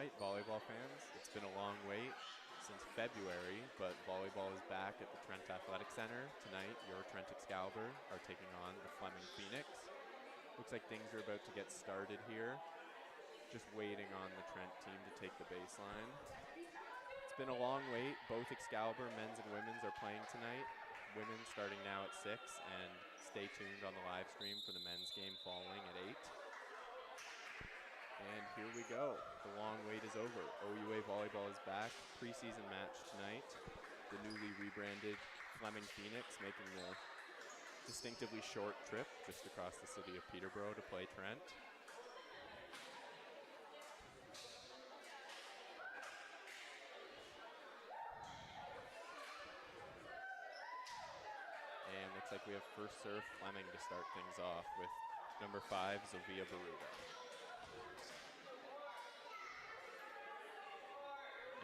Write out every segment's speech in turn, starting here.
right, volleyball fans, it's been a long wait since February, but volleyball is back at the Trent Athletic Center. Tonight, your Trent Excalibur are taking on the Fleming Phoenix. Looks like things are about to get started here. Just waiting on the Trent team to take the baseline. It's been a long wait. Both Excalibur men's and women's are playing tonight. Women starting now at 6, and stay tuned on the live stream for the men's game following at 8. And here we go. The long wait is over. OUA volleyball is back. Preseason match tonight. The newly rebranded Fleming Phoenix making the distinctively short trip just across the city of Peterborough to play Trent. And looks like we have first serve Fleming to start things off with number 5, Zovia Baruda.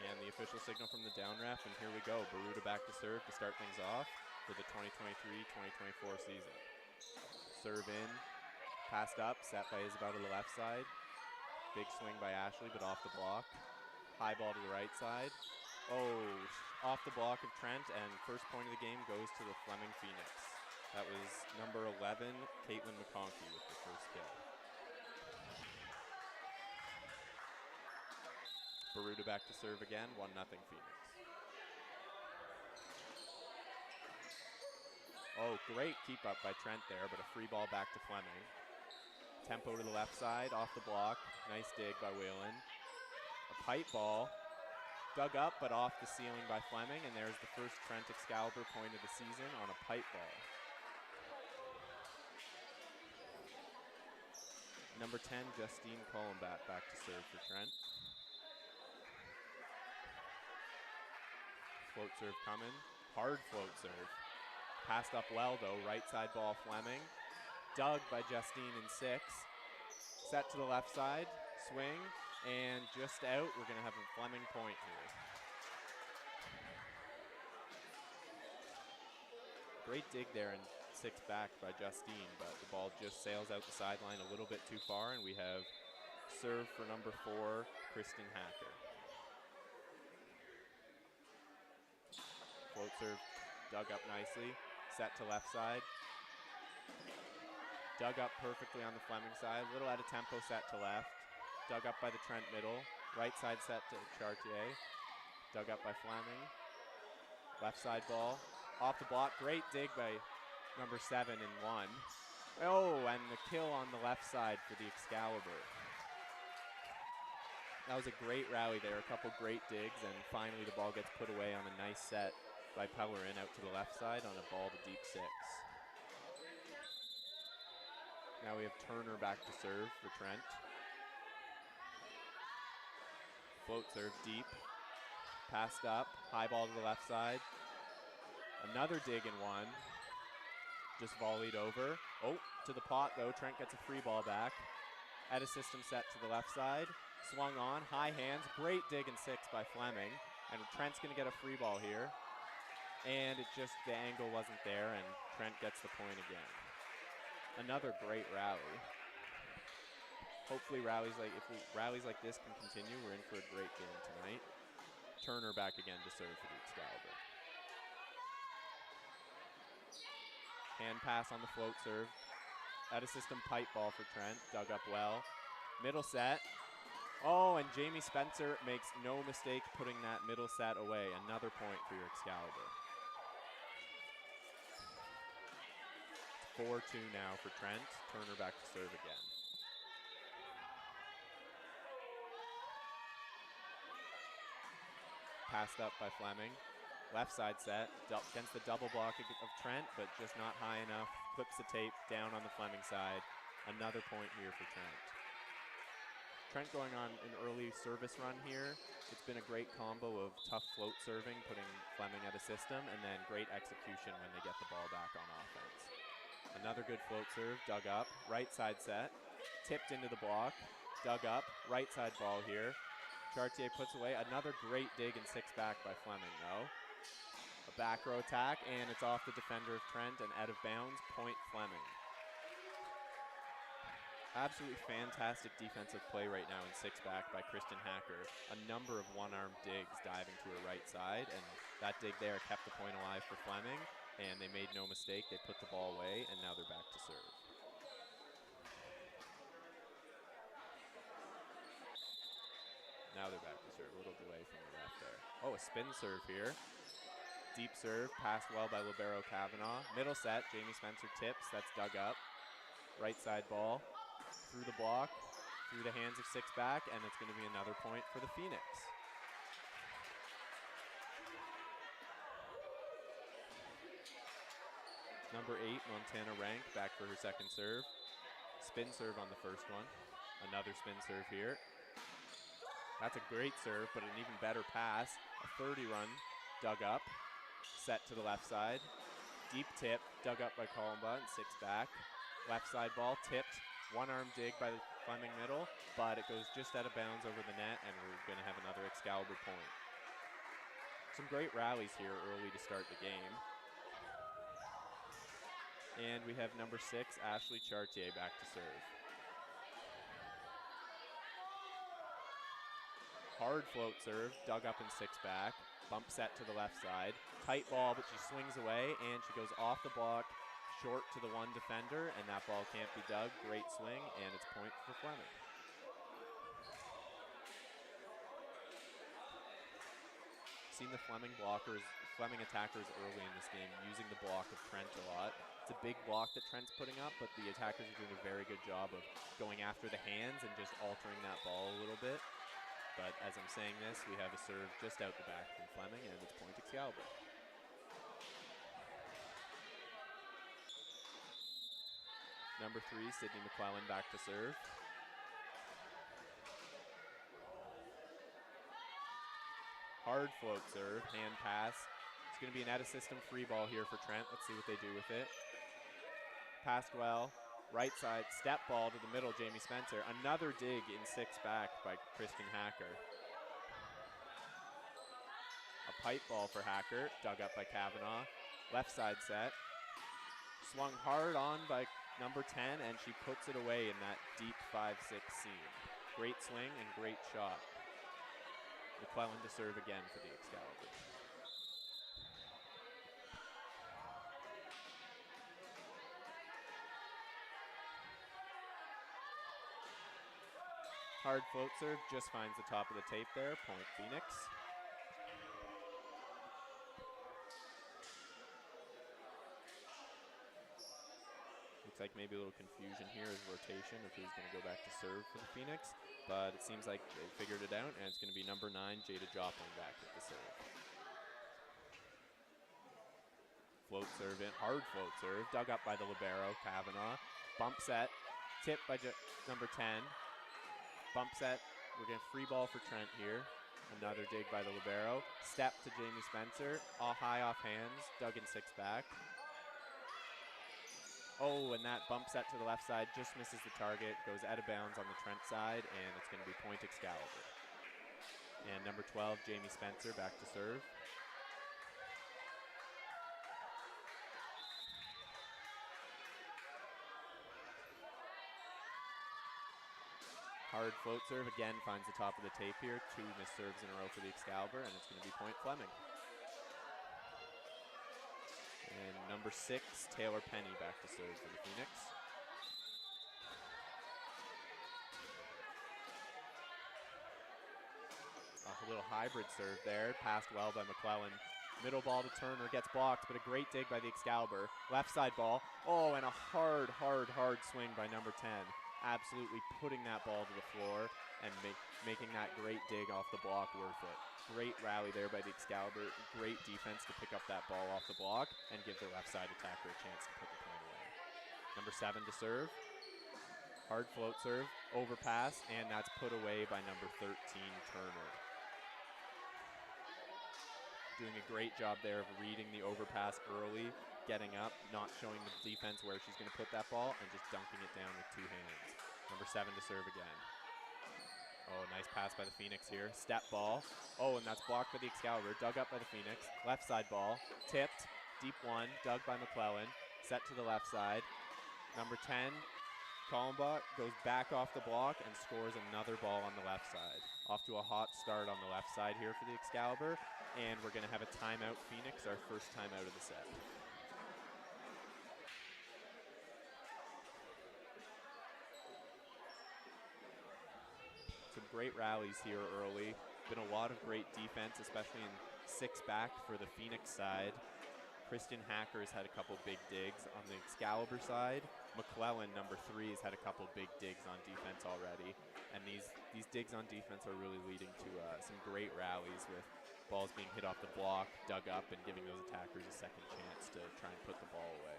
And the official signal from the down ref, and here we go. Baruda back to serve to start things off for the 2023-2024 season. Serve in, passed up, set by Isabel to the left side. Big swing by Ashley, but off the block. High ball to the right side. Oh, off the block of Trent, and first point of the game goes to the Fleming Phoenix. That was number 11, Caitlin McConkey with the first kill. Baruda back to serve again, 1-0 Phoenix. Oh, great keep up by Trent there, but a free ball back to Fleming. Tempo to the left side, off the block. Nice dig by Whalen. A pipe ball, dug up but off the ceiling by Fleming, and there's the first Trent Excalibur point of the season on a pipe ball. Number 10, Justine Columbat back to serve for Trent. Float serve coming, hard float serve. Passed up well though, right side ball Fleming. Dug by Justine in 6. Set to the left side, swing, and just out. We're gonna have a Fleming point here. Great dig there and 6 back by Justine, but the ball just sails out the sideline a little bit too far, and we have serve for number 4, Kristen Hacker. Float serve dug up nicely, set to left side. Dug up perfectly on the Fleming side, a little out of tempo, set to left. Dug up by the Trent middle, right side set to Chartier. Dug up by Fleming. Left side ball, off the block, great dig by number 7 and 1. Oh, and the kill on the left side for the Excalibur. That was a great rally there, a couple great digs, and finally the ball gets put away on a nice set by Pellerin out to the left side on a ball to deep 6. Now we have Turner back to serve for Trent. Float serve deep, passed up, high ball to the left side. Another dig and 1, just volleyed over. Oh, to the pot though, Trent gets a free ball back. At a system set to the left side, swung on, high hands, great dig and 6 by Fleming. And Trent's gonna get a free ball here. And it just, the angle wasn't there, and Trent gets the point again. Another great rally. Hopefully rallies like this can continue. We're in for a great game tonight. Turner back again to serve for the Excalibur. Hand pass on the float serve. Out of system pipe ball for Trent, dug up well. Middle set. Oh, and Jamie Spencer makes no mistake putting that middle set away. Another point for your Excalibur. 4-2 now for Trent. Turner back to serve again. Passed up by Fleming. Left side set, against the double block of Trent, but just not high enough. Clips the tape down on the Fleming side. Another point here for Trent. Trent going on an early service run here. It's been a great combo of tough float serving, putting Fleming at a system, and then great execution when they get the ball back on offense. Another good float serve, dug up, right side set, tipped into the block, dug up, right side ball here. Chartier puts away, another great dig and 6 back by Fleming though. A back row attack, and it's off the defender of Trent and out of bounds, point Fleming. Absolutely fantastic defensive play right now in six-back by Kristen Hacker. A number of one-arm digs diving to her right side, and that dig there kept the point alive for Fleming, and they made no mistake. They put the ball away, and now they're back to serve. Now they're back to serve. A little delay from the left there. Oh, a spin serve here. Deep serve, passed well by libero Kavanaugh. Middle set, Jamie Spencer tips. That's dug up. Right side ball through the block, through the hands of six-back, and it's going to be another point for the Phoenix. Number 8, Montana Rank, back for her second serve. Spin serve on the first one. Another spin serve here. That's a great serve, but an even better pass. A 30 run, dug up, set to the left side. Deep tip, dug up by Columba and six-back. Left side ball, tipped. One-arm dig by the Fleming middle, but it goes just out of bounds over the net, and we're going to have another Excalibur point. Some great rallies here early to start the game. And we have number 6, Ashley Chartier, back to serve. Hard float serve, dug up in six-back. Bump set to the left side. Tight ball, but she swings away, and she goes off the block, short to the one defender, and that ball can't be dug. Great swing, and it's point for Fleming. Seen the Fleming attackers early in this game using the block of Trent a lot. It's a big block that Trent's putting up, but the attackers are doing a very good job of going after the hands and just altering that ball a little bit. But as I'm saying this, we have a serve just out the back from Fleming, and it's point Excalibur. Number 3, Sydney McClellan, back to serve. Hard float serve, hand pass. It's going to be an out-of-system free ball here for Trent. Let's see what they do with it. Passed well. Right side, step ball to the middle, Jamie Spencer. Another dig in six-back by Kristen Hacker. A pipe ball for Hacker, dug up by Kavanaugh. Left side set. Swung hard on by number 10, and she puts it away in that deep 5-6 seam. Great swing and great shot. McClellan to serve again for the Excalibur. Hard float serve, just finds the top of the tape there, point Phoenix. Looks like maybe a little confusion here as rotation of who's going to go back to serve for the Phoenix, but it seems like they figured it out, and it's going to be number 9, Jada Joplin, back at the serve. Float serve in, hard float serve, dug up by the libero, Kavanaugh. Bump set, tipped by number 10. Bump set, we're going to free ball for Trent here. Another dig by the libero. Step to Jamie Spencer, all high off hands, dug in six-back. Oh, and that bump set to the left side just misses the target, goes out of bounds on the Trent side, and it's going to be point Excalibur. And number 12, Jamie Spencer, back to serve. Hard float serve, again finds the top of the tape here. 2 missed serves in a row for the Excalibur, and it's going to be point Fleming. And number 6, Taylor Penny, back to serve for the Phoenix. A little hybrid serve there, passed well by McClellan. Middle ball to Turner, gets blocked, but a great dig by the Excalibur. Left side ball, oh, and a hard swing by number 10. Absolutely putting that ball to the floor and making that great dig off the block worth it. Great rally there by the Excalibur. Great defense to pick up that ball off the block and give the left side attacker a chance to put the point away. Number 7 to serve. Hard float serve, overpass, and that's put away by number 13, Turner. Doing a great job there of reading the overpass early, getting up, not showing the defense where she's going to put that ball, and just dunking it down with 2 hands. Number 7 to serve again. Oh, nice pass by the Phoenix here. Step ball. Oh, and that's blocked by the Excalibur. Dug up by the Phoenix. Left side ball. Tipped. Deep 1. Dug by McClellan. Set to the left side. Number 10 Kallenbach goes back off the block and scores another ball on the left side. Off to a hot start on the left side here for the Excalibur, and we're going to have a timeout Phoenix, our first timeout of the set. Some great rallies here early. Been a lot of great defense, especially in 6-back for the Phoenix side. Kristen Hacker's had a couple big digs on the Excalibur side. McClellan, number 3, has had a couple big digs on defense already. And these digs on defense are really leading to some great rallies with balls being hit off the block, dug up, and giving those attackers a second chance to try and put the ball away.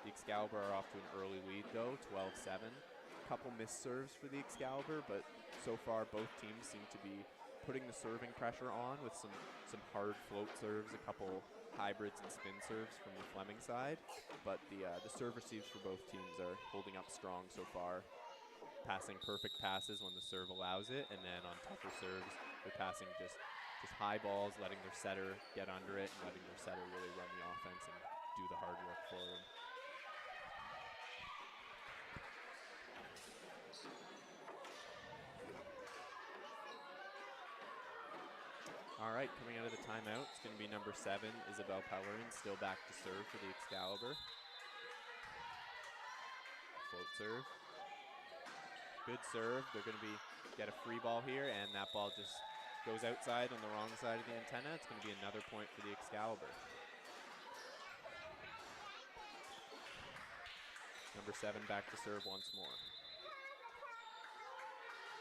The Excalibur are off to an early lead though, 12-7. A couple missed serves for the Excalibur, but so far both teams seem to be putting the serving pressure on with some hard float serves, a couple hybrids and spin serves from the Fleming side. But the serve receives for both teams are holding up strong so far. Passing perfect passes when the serve allows it, and then on tougher serves, they're passing just high balls, letting their setter get under it, and letting their setter really run the offense and do the hard work for them. All right, coming out of the timeout, it's going to be number 7, Isabel Pellerin, still back to serve for the Excalibur. Float serve. Good serve. They're going to get a free ball here, and that ball just goes outside on the wrong side of the antenna. It's going to be another point for the Excalibur. Number 7 back to serve once more.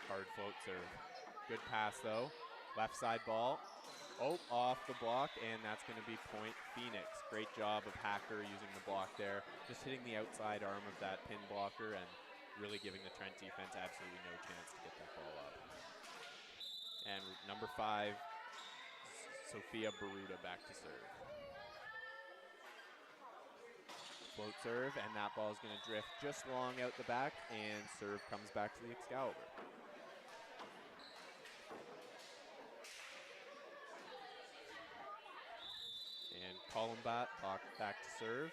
Hard float serve. Good pass though. Left side ball. Oh, off the block, and that's going to be point Phoenix. Great job of Hacker using the block there. Just hitting the outside arm of that pin blocker and really giving the Trent defense absolutely no chance to get that ball up. And number 5, Sophia Baruda back to serve. Float serve, and that ball is going to drift just long out the back, and serve comes back to the Excalibur. And Kallenbach back to serve.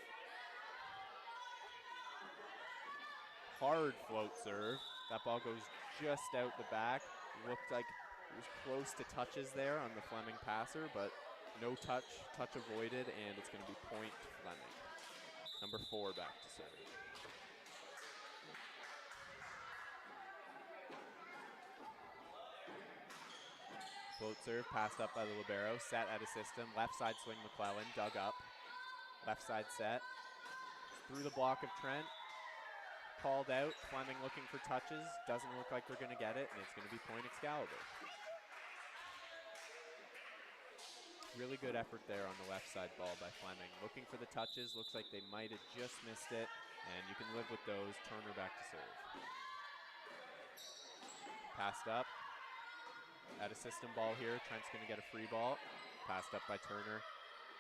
Hard float serve. That ball goes just out the back. Looked like it was close to touches there on the Fleming passer, but no touch avoided, and it's going to be point Fleming. Number 4 back to serve. Float serve, passed up by the libero, set at a system. Left side swing McClellan, dug up. Left side set. Through the block of Trent. Called out. Fleming looking for touches. Doesn't look like they're going to get it, and it's going to be point Excalibur. Really good effort there on the left side ball by Fleming. Looking for the touches. Looks like they might have just missed it, and you can live with those. Turner back to serve. Passed up. At a system ball here. Trent's going to get a free ball. Passed up by Turner.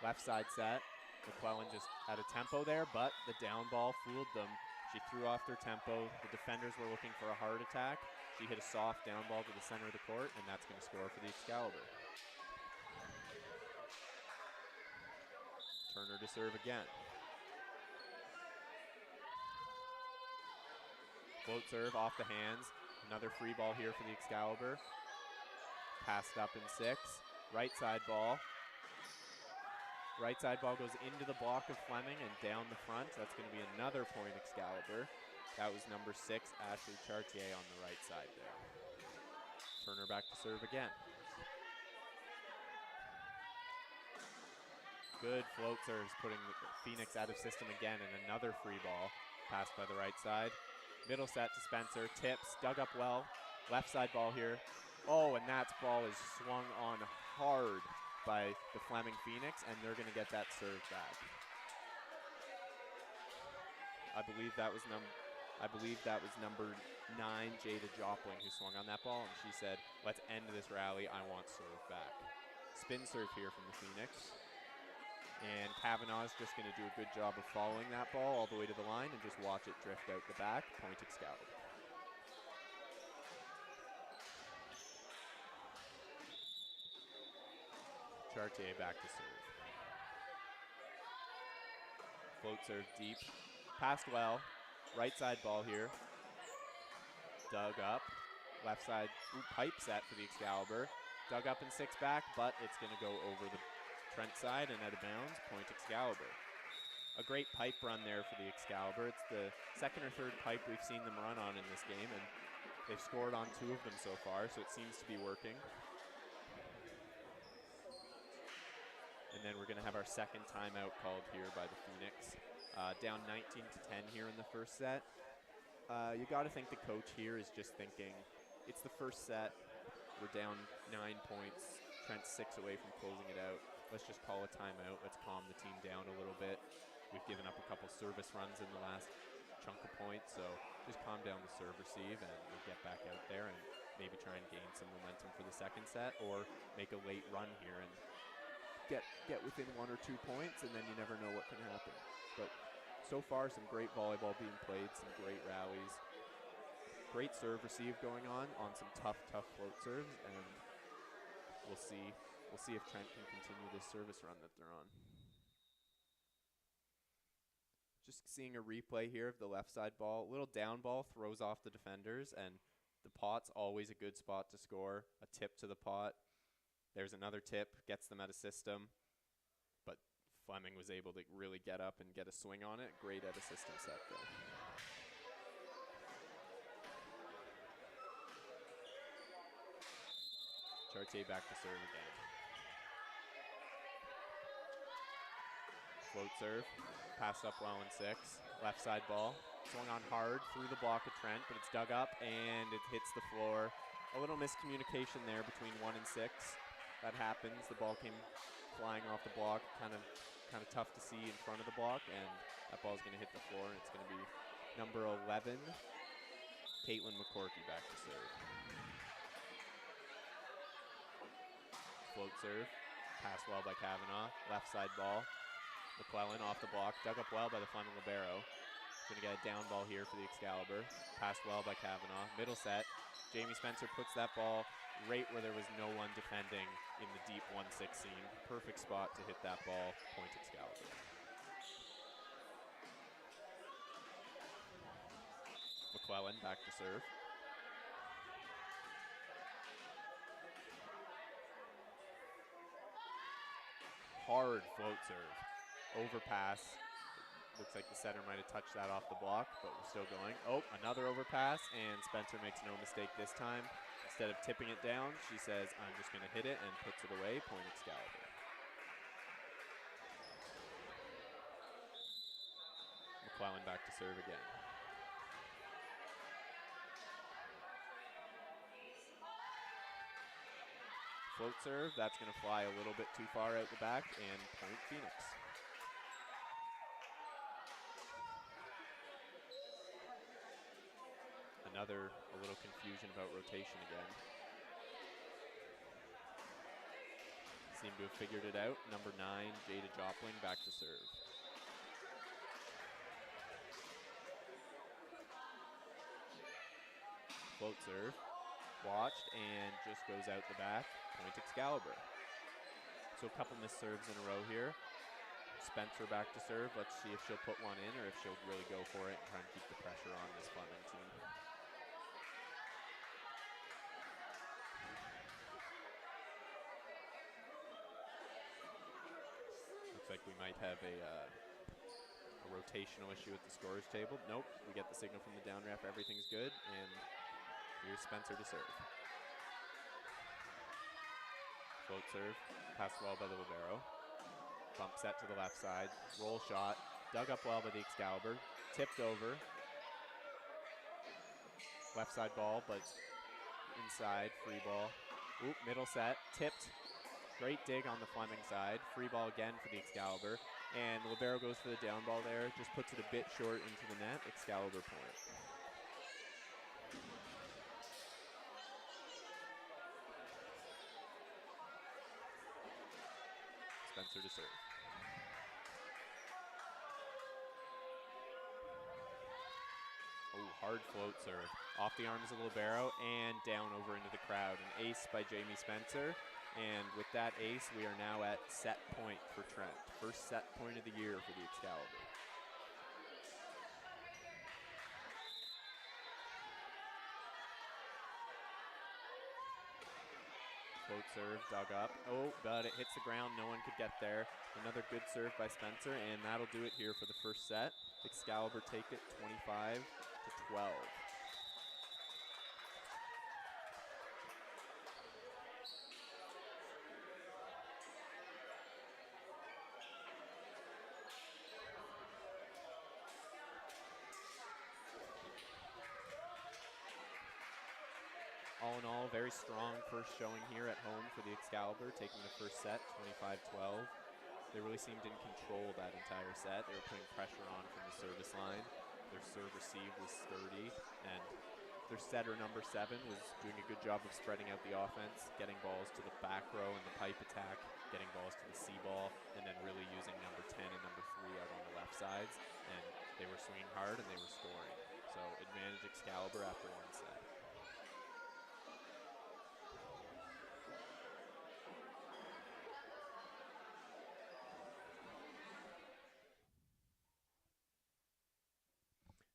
Left side set. McClellan just out of tempo there, but the down ball fooled them. She threw off their tempo. The defenders were looking for a hard attack. She hit a soft down ball to the center of the court, and that's going to score for the Excalibur. Turner to serve again. Float serve off the hands. Another free ball here for the Excalibur. Passed up in 6. Right side ball. Right side ball goes into the block of Fleming and down the front. That's going to be another point Excalibur. That was number 6, Ashley Chartier on the right side there. Turner back to serve again. Good float serves, putting Phoenix out of system again, and another free ball passed by the right side. Middle set to Spencer, tips, dug up well. Left side ball here. Oh, and that ball is swung on hard by the Fleming Phoenix, and they're going to get that serve back. I believe that was number 9, Jada Jopling, who swung on that ball, and she said, "Let's end this rally. I want serve back." Spin serve here from the Phoenix. And Kavanaugh's just going to do a good job of following that ball all the way to the line and just watch it drift out the back. Point Excalibur. Chartier back to serve. Float serve deep. Passed well. Right side ball here. Dug up. Left side, pipe set for the Excalibur. Dug up in 6 back, but it's going to go over the Trent side and out of bounds. Point Excalibur. A great pipe run there for the Excalibur. It's the second or third pipe we've seen them run on in this game, and they've scored on 2 of them so far, so it seems to be working. And then we're going to have our second timeout called here by the Phoenix. Down 19-10 here in the first set. You got to think the coach here is just thinking, it's the first set. We're down 9 points. Trent's 6 away from closing it out. Let's just call a timeout. Let's calm the team down a little bit. We've given up a couple service runs in the last chunk of points, so just calm down the serve receive and we'll get back out there and maybe try and gain some momentum for the second set, or make a late run here and get within 1 or 2 points, and then you never know what can happen. But so far, some great volleyball being played, some great rallies. Great serve receive going on some tough float serves, and we'll see if Trent can continue this service run that they're on. Just seeing a replay here of the left side ball. Little down ball throws off the defenders, and the pot's always a good spot to score. A tip to the pot. There's another tip, gets them out of system. But Fleming was able to really get up and get a swing on it. Great out of system set though. Chartier back to serve again. Float serve, passed up well in 6. Left side ball, swung on hard through the block of Trent, but it's dug up and it hits the floor. A little miscommunication there between 1 and 6. That happens. The ball came flying off the block, kind of tough to see in front of the block, and that ball's going to hit the floor, and it's going to be number 11, Caitlin McCorkey back to serve. Float serve, passed well by Kavanaugh. Left side ball. McClellan off the block, dug up well by the Fleming libero. Going to get a down ball here for the Excalibur. Passed well by Kavanaugh. Middle set. Jamie Spencer puts that ball right where there was no one defending in the deep 1-6 seam. Perfect spot to hit that ball. Point Excalibur. McClellan back to serve. Hard float serve. Overpass. Looks like the setter might have touched that off the block, but we're still going. Oh, another overpass, and Spencer makes no mistake this time. Instead of tipping it down, she says, I'm just going to hit it, and puts it away. Point Excalibur. McClellan back to serve again. Float serve, that's going to fly a little bit too far out the back, and point Phoenix. A little confusion about rotation again. Seem to have figured it out. Number 9, Jada Jopling back to serve. Float serve. Watched and just goes out the back. Point Excalibur. So a couple missed serves in a row here. Spencer back to serve. Let's see if she'll put one in or if she'll really go for it and try and keep the pressure on this Fleming team. Looks like we might have a rotational issue at the scorer's table. Nope, we get the signal from the down ref. Everything's good, and here's Spencer to serve. Float serve, passed well by the libero. Bump set to the left side, roll shot, dug up well by the Excalibur, tipped over. Left side ball, but inside, free ball. Oop, middle set, tipped. Great dig on the Fleming side. Free ball again for the Excalibur. And the libero goes for the down ball there, just puts it a bit short into the net. Excalibur point. Spencer to serve. Oh, hard float serve. Off the arms of the libero and down over into the crowd. An ace by Jamie Spencer. And with that ace, we are now at set point for Trent. First set point of the year for the Excalibur. Float serve, dug up. Oh, but it hits the ground. No one could get there. Another good serve by Spencer, and that'll do it here for the first set. Excalibur take it 25-12. All in all, very strong first showing here at home for the Excalibur, taking the first set, 25-12. They really seemed in control that entire set. They were putting pressure on from the service line. Their serve receive was sturdy, and their setter, number 7, was doing a good job of spreading out the offense, getting balls to the back row and the pipe attack, getting balls to the C-ball, and then really using number 10 and number 3 out on the left sides. And they were swinging hard and they were scoring. So advantage Excalibur after one set.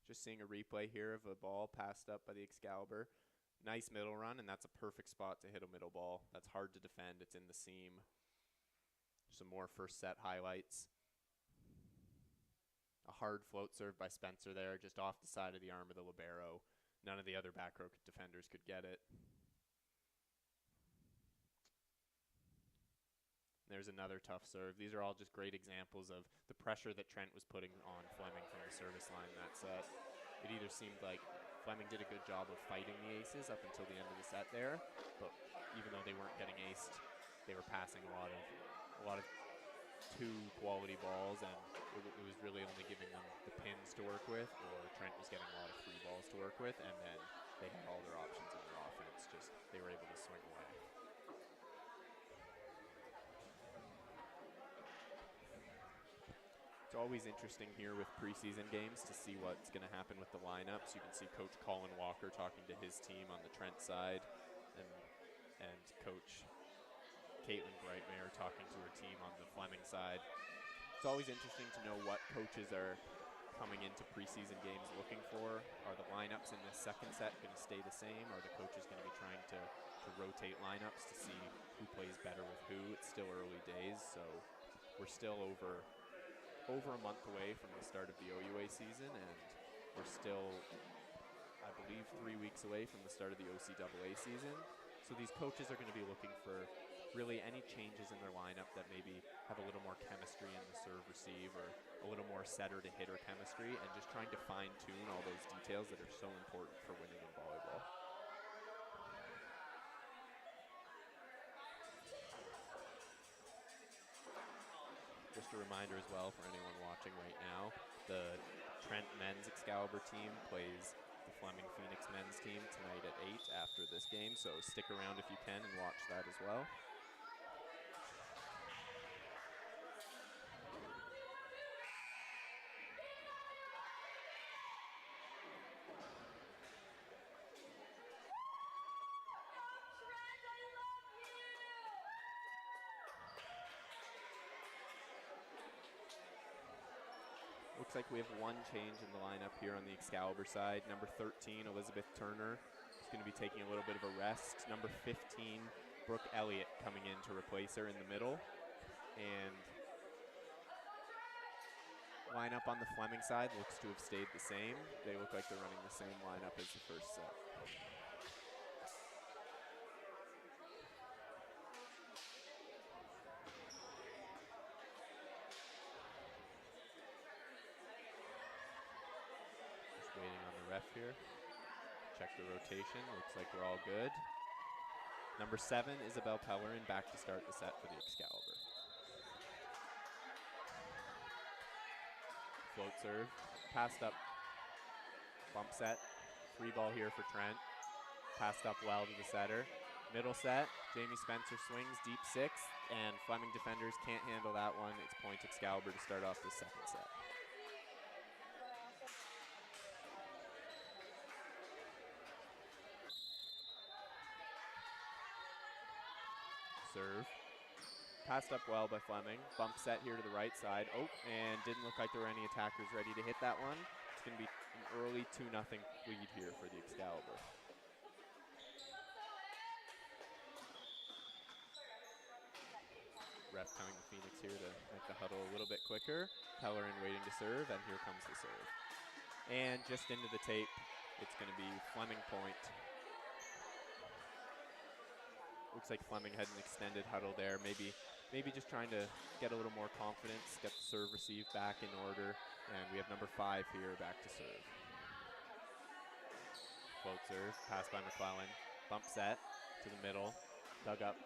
Just seeing a replay here of a ball passed up by the Excalibur. Nice middle run, and that's a perfect spot to hit a middle ball. That's hard to defend. It's in the seam. Some more first set highlights. A hard float serve by Spencer there, just off the side of the arm of the libero. None of the other back row defenders could get it. There's another tough serve. These are all just great examples of the pressure that Trent was putting on Fleming from the service line that set. It either seemed like Fleming did a good job of fighting the aces up until the end of the set there, but even though they weren't getting aced, they were passing a lot of two quality balls, and it was really only giving them the pins to work with, or Trent was getting a lot of free balls to work with, and then they had all their options in their offense. Just they were able to swing away. It's always interesting here with preseason games to see what's going to happen with the lineups. You can see Coach Colin Walker talking to his team on the Trent side, and Coach Caitlin Brightmare talking to her team on the Fleming side. It's always interesting to know what coaches are coming into preseason games looking for. Are the lineups in the second set going to stay the same? Are the coaches going to be trying to rotate lineups to see who plays better with who? It's still early days, so we're still over a month away from the start of the OUA season, and we're still, I believe, 3 weeks away from the start of the OCAA season. So these coaches are going to be looking for really any changes in their lineup that maybe have a little more chemistry in the serve receive, or a little more setter to hitter chemistry, and just trying to fine tune all those details that are so important for winning in volleyball. Just a reminder as well for anyone watching right now, the Trent men's Excalibur team plays the Fleming Phoenix men's team tonight at 8 after this game, so stick around if you can and watch that as well. Looks like we have one change in the lineup here on the Excalibur side. Number 13, Elizabeth Turner, is going to be taking a little bit of a rest. Number 15, Brooke Elliott, coming in to replace her in the middle. And lineup on the Fleming side looks to have stayed the same. They look like they're running the same lineup as the first set. Waiting on the ref here. Check the rotation. Looks like we're all good. Number 7, Isabel Pellerin, back to start the set for the Excalibur. Float serve. Passed up. Bump set. Free ball here for Trent. Passed up well to the setter. Middle set. Jamie Spencer swings. Deep 6. And Fleming defenders can't handle that one. It's point Excalibur to start off the second set. Serve. Passed up well by Fleming. Bump set here to the right side. Oh, and didn't look like there were any attackers ready to hit that one. It's going to be an early 2-0 lead here for the Excalibur. Ref telling the Phoenix here to make the huddle a little bit quicker. Pellerin waiting to serve, and here comes the serve. And just into the tape, it's going to be Fleming point. Looks like Fleming had an extended huddle there. Maybe just trying to get a little more confidence, get the serve receive back in order. And we have number 5 here back to serve. Float serve, pass by McClellan. Bump set to the middle, dug up.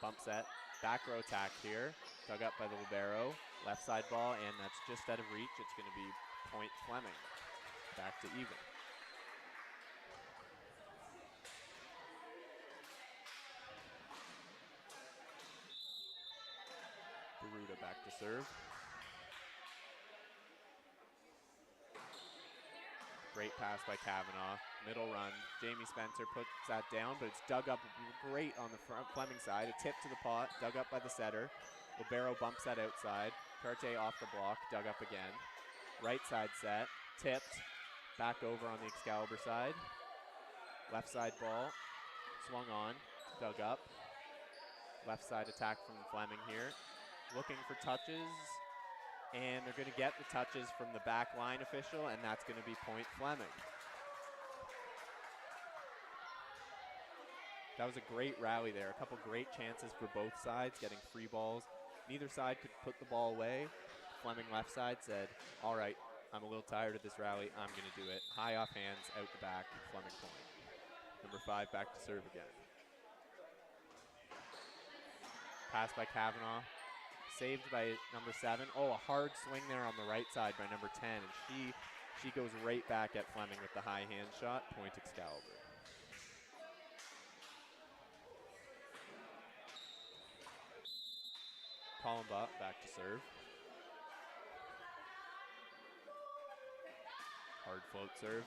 Bump set, back row attack here. Dug up by the libero, left side ball, and that's just out of reach. It's going to be point Fleming, back to even. Baruta back to serve. Great pass by Kavanaugh, middle run. Jamie Spencer puts that down, but it's dug up great on the Fleming side. A tip to the pot, dug up by the setter. Libero bumps that outside. Carte off the block, dug up again. Right side set, tipped, back over on the Excalibur side. Left side ball, swung on, dug up. Left side attack from Fleming here. Looking for touches, and they're going to get the touches from the back line official, and that's going to be point Fleming. That was a great rally there. A couple great chances for both sides, getting free balls. Neither side could put the ball away. Fleming left side said, all right, I'm a little tired of this rally. I'm going to do it. High off hands, out the back, Fleming point. Number 5 back to serve again. Pass by Kavanaugh. Saved by number 7. Oh, a hard swing there on the right side by number 10. And she goes right back at Fleming with the high hand shot. Point Excalibur. Columba back to serve. Hard float serve.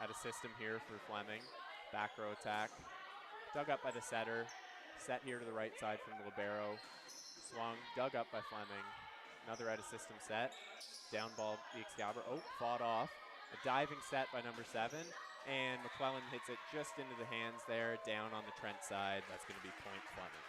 Had a system here for Fleming. Back row attack. Dug up by the setter. Set here to the right side from the libero. Swung, dug up by Fleming. Another out of system set. Down ball, the Excalibur. Oh, fought off. A diving set by number 7. And McClellan hits it just into the hands there, down on the Trent side. That's going to be point Fleming.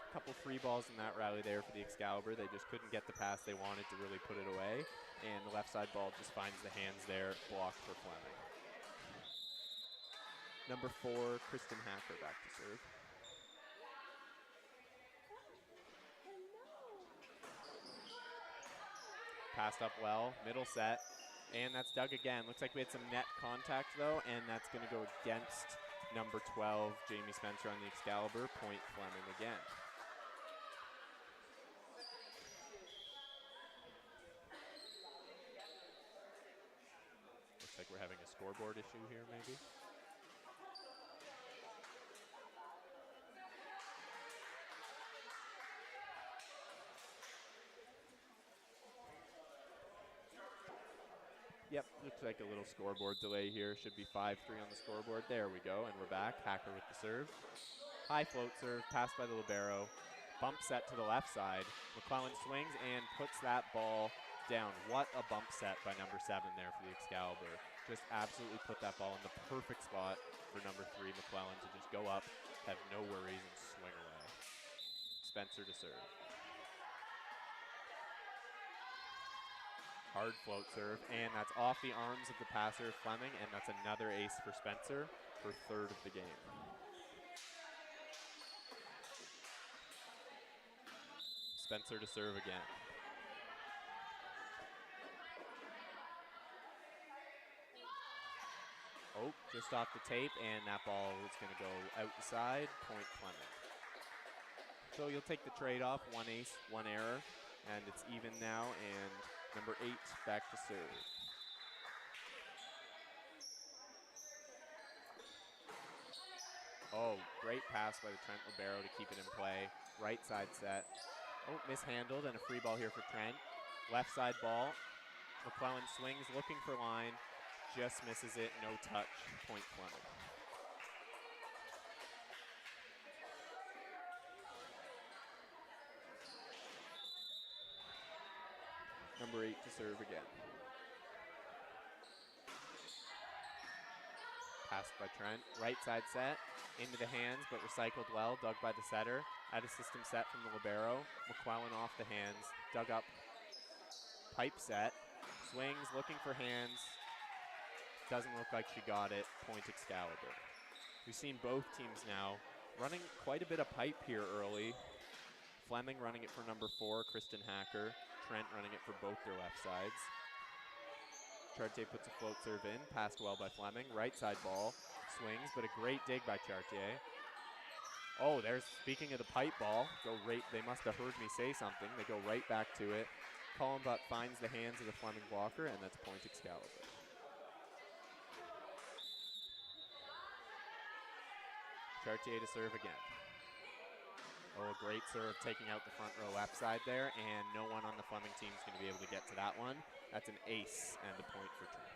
A couple free balls in that rally there for the Excalibur. They just couldn't get the pass they wanted to really put it away. And the left side ball just finds the hands there, blocked for Fleming. Number 4, Kristen Hacker back to serve. Passed up well, middle set, and that's dug again. Looks like we had some net contact though, and that's going to go against number 12, Jamie Spencer on the Excalibur. Point Fleming again. Looks like we're having a scoreboard issue here maybe. Yep, looks like a little scoreboard delay here. Should be 5-3 on the scoreboard. There we go, and we're back. Hacker with the serve. High float serve, passed by the libero. Bump set to the left side. McClellan swings and puts that ball down. What a bump set by number 7 there for the Excalibur. Just absolutely put that ball in the perfect spot for number 3, McClellan, to just go up, have no worries, and swing away. Spencer to serve. Hard float serve, and that's off the arms of the passer, Fleming, and that's another ace for Spencer for 3rd of the game. Spencer to serve again. Oh, just off the tape, and that ball is going to go out the side, point Fleming. So you'll take the trade-off, 1 ace, 1 error, and it's even now, and number 8 back to serve. Oh, great pass by the Trent libero to keep it in play. Right side set. Oh, mishandled, and a free ball here for Trent. Left side ball. McClellan swings, looking for line. Just misses it, no touch. Point Fleming. Number 8 to serve again. Passed by Trent. Right side set. Into the hands, but recycled well. Dug by the setter. Out of system set from the libero. McClellan off the hands. Dug up. Pipe set. Swings, looking for hands. Doesn't look like she got it. Point Excalibur. We've seen both teams now running quite a bit of pipe here early. Fleming running it for number 4, Kristen Hacker. Trent running it for both their left sides. Chartier puts a float serve in, passed well by Fleming. Right side ball, swings, but a great dig by Chartier. Oh, there's, speaking of the pipe ball, they must have heard me say something. They go right back to it. Collenbutt finds the hands of the Fleming blocker, and that's point Excalibur. Chartier to serve again. Oh, a great serve taking out the front row left side there, and no one on the Fleming team is going to be able to get to that one. That's an ace and a point for Trent.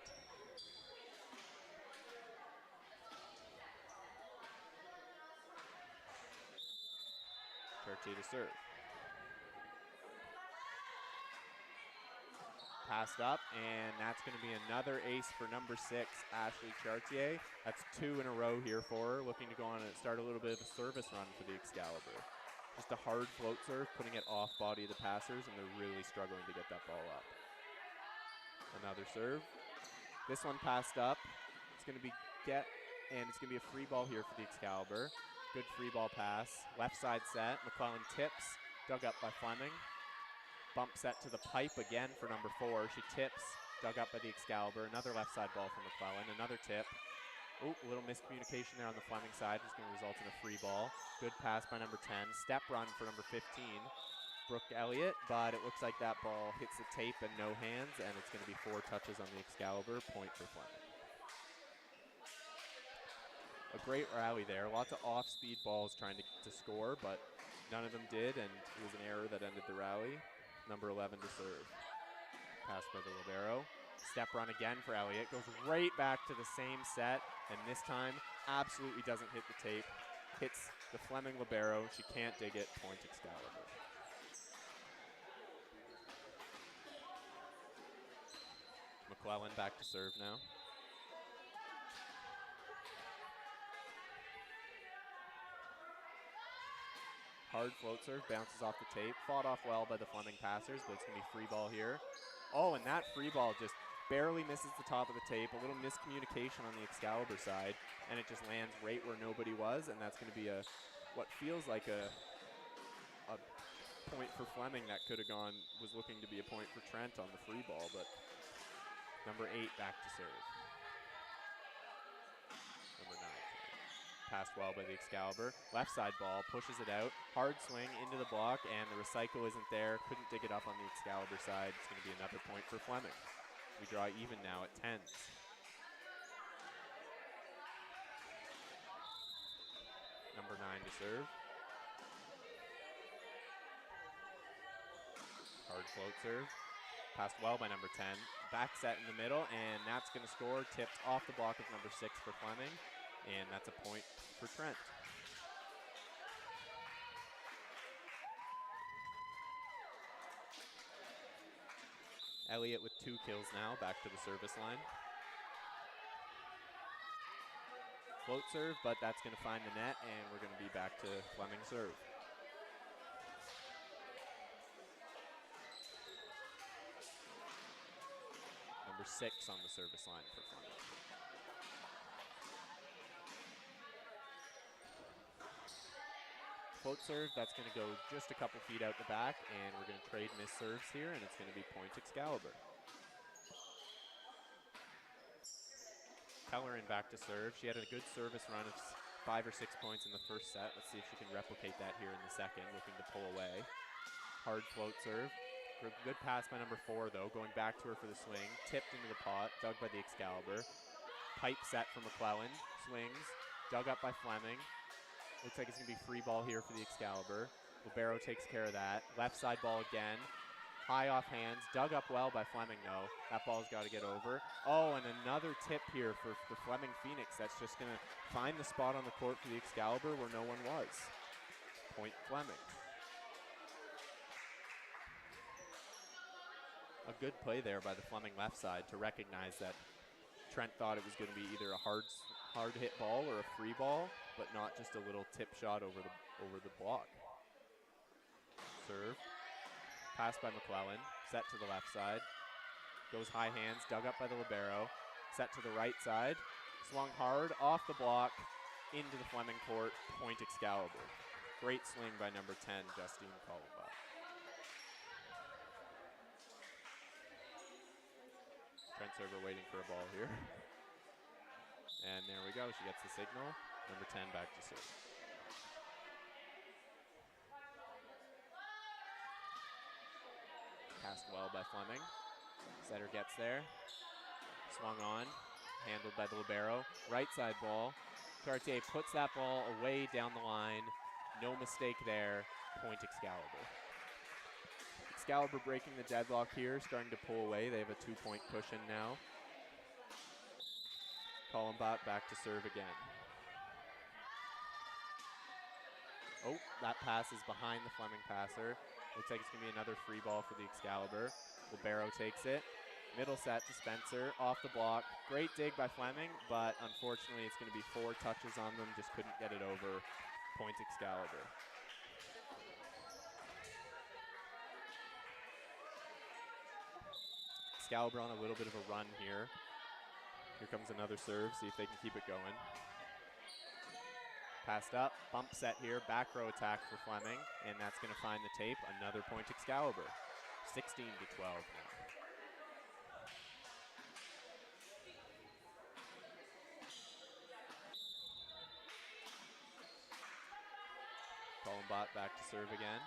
Chartier to serve. Passed up, and that's going to be another ace for number 6, Ashley Chartier. That's 2 in a row here for her, looking to go on and start a little bit of a service run for the Excalibur. Just a hard float serve, putting it off body of the passers, and they're really struggling to get that ball up. Another serve. This one passed up. It's going to be and it's going to be a free ball here for the Excalibur. Good free ball pass. Left side set. McClellan tips. Dug up by Fleming. Bump set to the pipe again for number 4. She tips. Dug up by the Excalibur. Another left side ball from McClellan. Another tip. Ooh, a little miscommunication there on the Fleming side. Is going to result in a free ball. Good pass by number 10. Step run for number 15. Brooke Elliott, but it looks like that ball hits the tape and no hands, and it's going to be 4 touches on the Excalibur. Point for Fleming. A great rally there. Lots of off-speed balls trying to score, but none of them did, and it was an error that ended the rally. Number 11 to serve. Passed by the libero. Step run again for Elliott. Goes right back to the same set, and this time absolutely doesn't hit the tape. Hits the Fleming libero. She can't dig it. Point Excalibur. McClellan back to serve now. Hard float serve, bounces off the tape. Fought off well by the Fleming passers, but it's going to be free ball here. Oh, and that free ball just barely misses the top of the tape. A little miscommunication on the Excalibur side, and it just lands right where nobody was, and that's going to be what feels like a point for Fleming that could have was looking to be a point for Trent on the free ball, but number 8 back to serve. Number 9. Passed well by the Excalibur. Left side ball, pushes it out. Hard swing into the block, and the recycle isn't there. Couldn't dig it up on the Excalibur side. It's going to be another point for Fleming. We draw even now at 10s. Number 9 to serve. Hard float serve. Passed well by number 10. Back set in the middle, and that's going to score. Tipped off the block of number 6 for Fleming. And that's a point for Trent. Elliott with 2 kills now, back to the service line. Float serve, but that's going to find the net, and we're going to be back to Fleming serve. Number 6 on the service line for Fleming. Float serve, that's going to go just a couple feet out the back, and we're going to trade miss serves here, and it's going to be point Excalibur. Kellerin back to serve. She had a good service run of 5 or 6 points in the first set. Let's see if she can replicate that here in the second, looking to pull away. Hard float serve. Good pass by number 4, though, going back to her for the swing. Tipped into the pot, dug by the Excalibur. Pipe set for McClellan. Swings, dug up by Fleming. Looks like it's going to be free ball here for the Excalibur. Libero takes care of that. Left side ball again. High off hands. Dug up well by Fleming, though. That ball's got to get over. Oh, and another tip here for the Fleming Phoenix. That's just going to find the spot on the court for the Excalibur where no one was. Point Fleming. A good play there by the Fleming left side to recognize that Trent thought it was going to be either a hard hard hit ball or a free ball, but not just a little tip shot over the block. Serve. Passed by McClellan. Set to the left side. Goes high hands, dug up by the libero. Set to the right side. Swung hard, off the block, into the Fleming court, point Excalibur. Great swing by number 10, Justine Columbat. Trent server waiting for a ball here. And there we go, she gets the signal. Number 10 back to serve. Passed well by Fleming. Setter gets there. Swung on, handled by the libero. Right side ball. Cartier puts that ball away down the line. No mistake there. Point Excalibur. Excalibur breaking the deadlock here, starting to pull away. They have a 2-point cushion now. Columbat back to serve again. Oh, that pass is behind the Fleming passer. Looks like it's going to be another free ball for the Excalibur. Libero takes it. Middle set to Spencer, off the block. Great dig by Fleming, but unfortunately it's going to be 4 touches on them. Just couldn't get it over. Point Excalibur. Excalibur on a little bit of a run here. Here comes another serve, see if they can keep it going. Passed up, bump set here, back row attack for Fleming, and that's going to find the tape. Another point Excalibur. 16-12 now. Columbat back to serve again.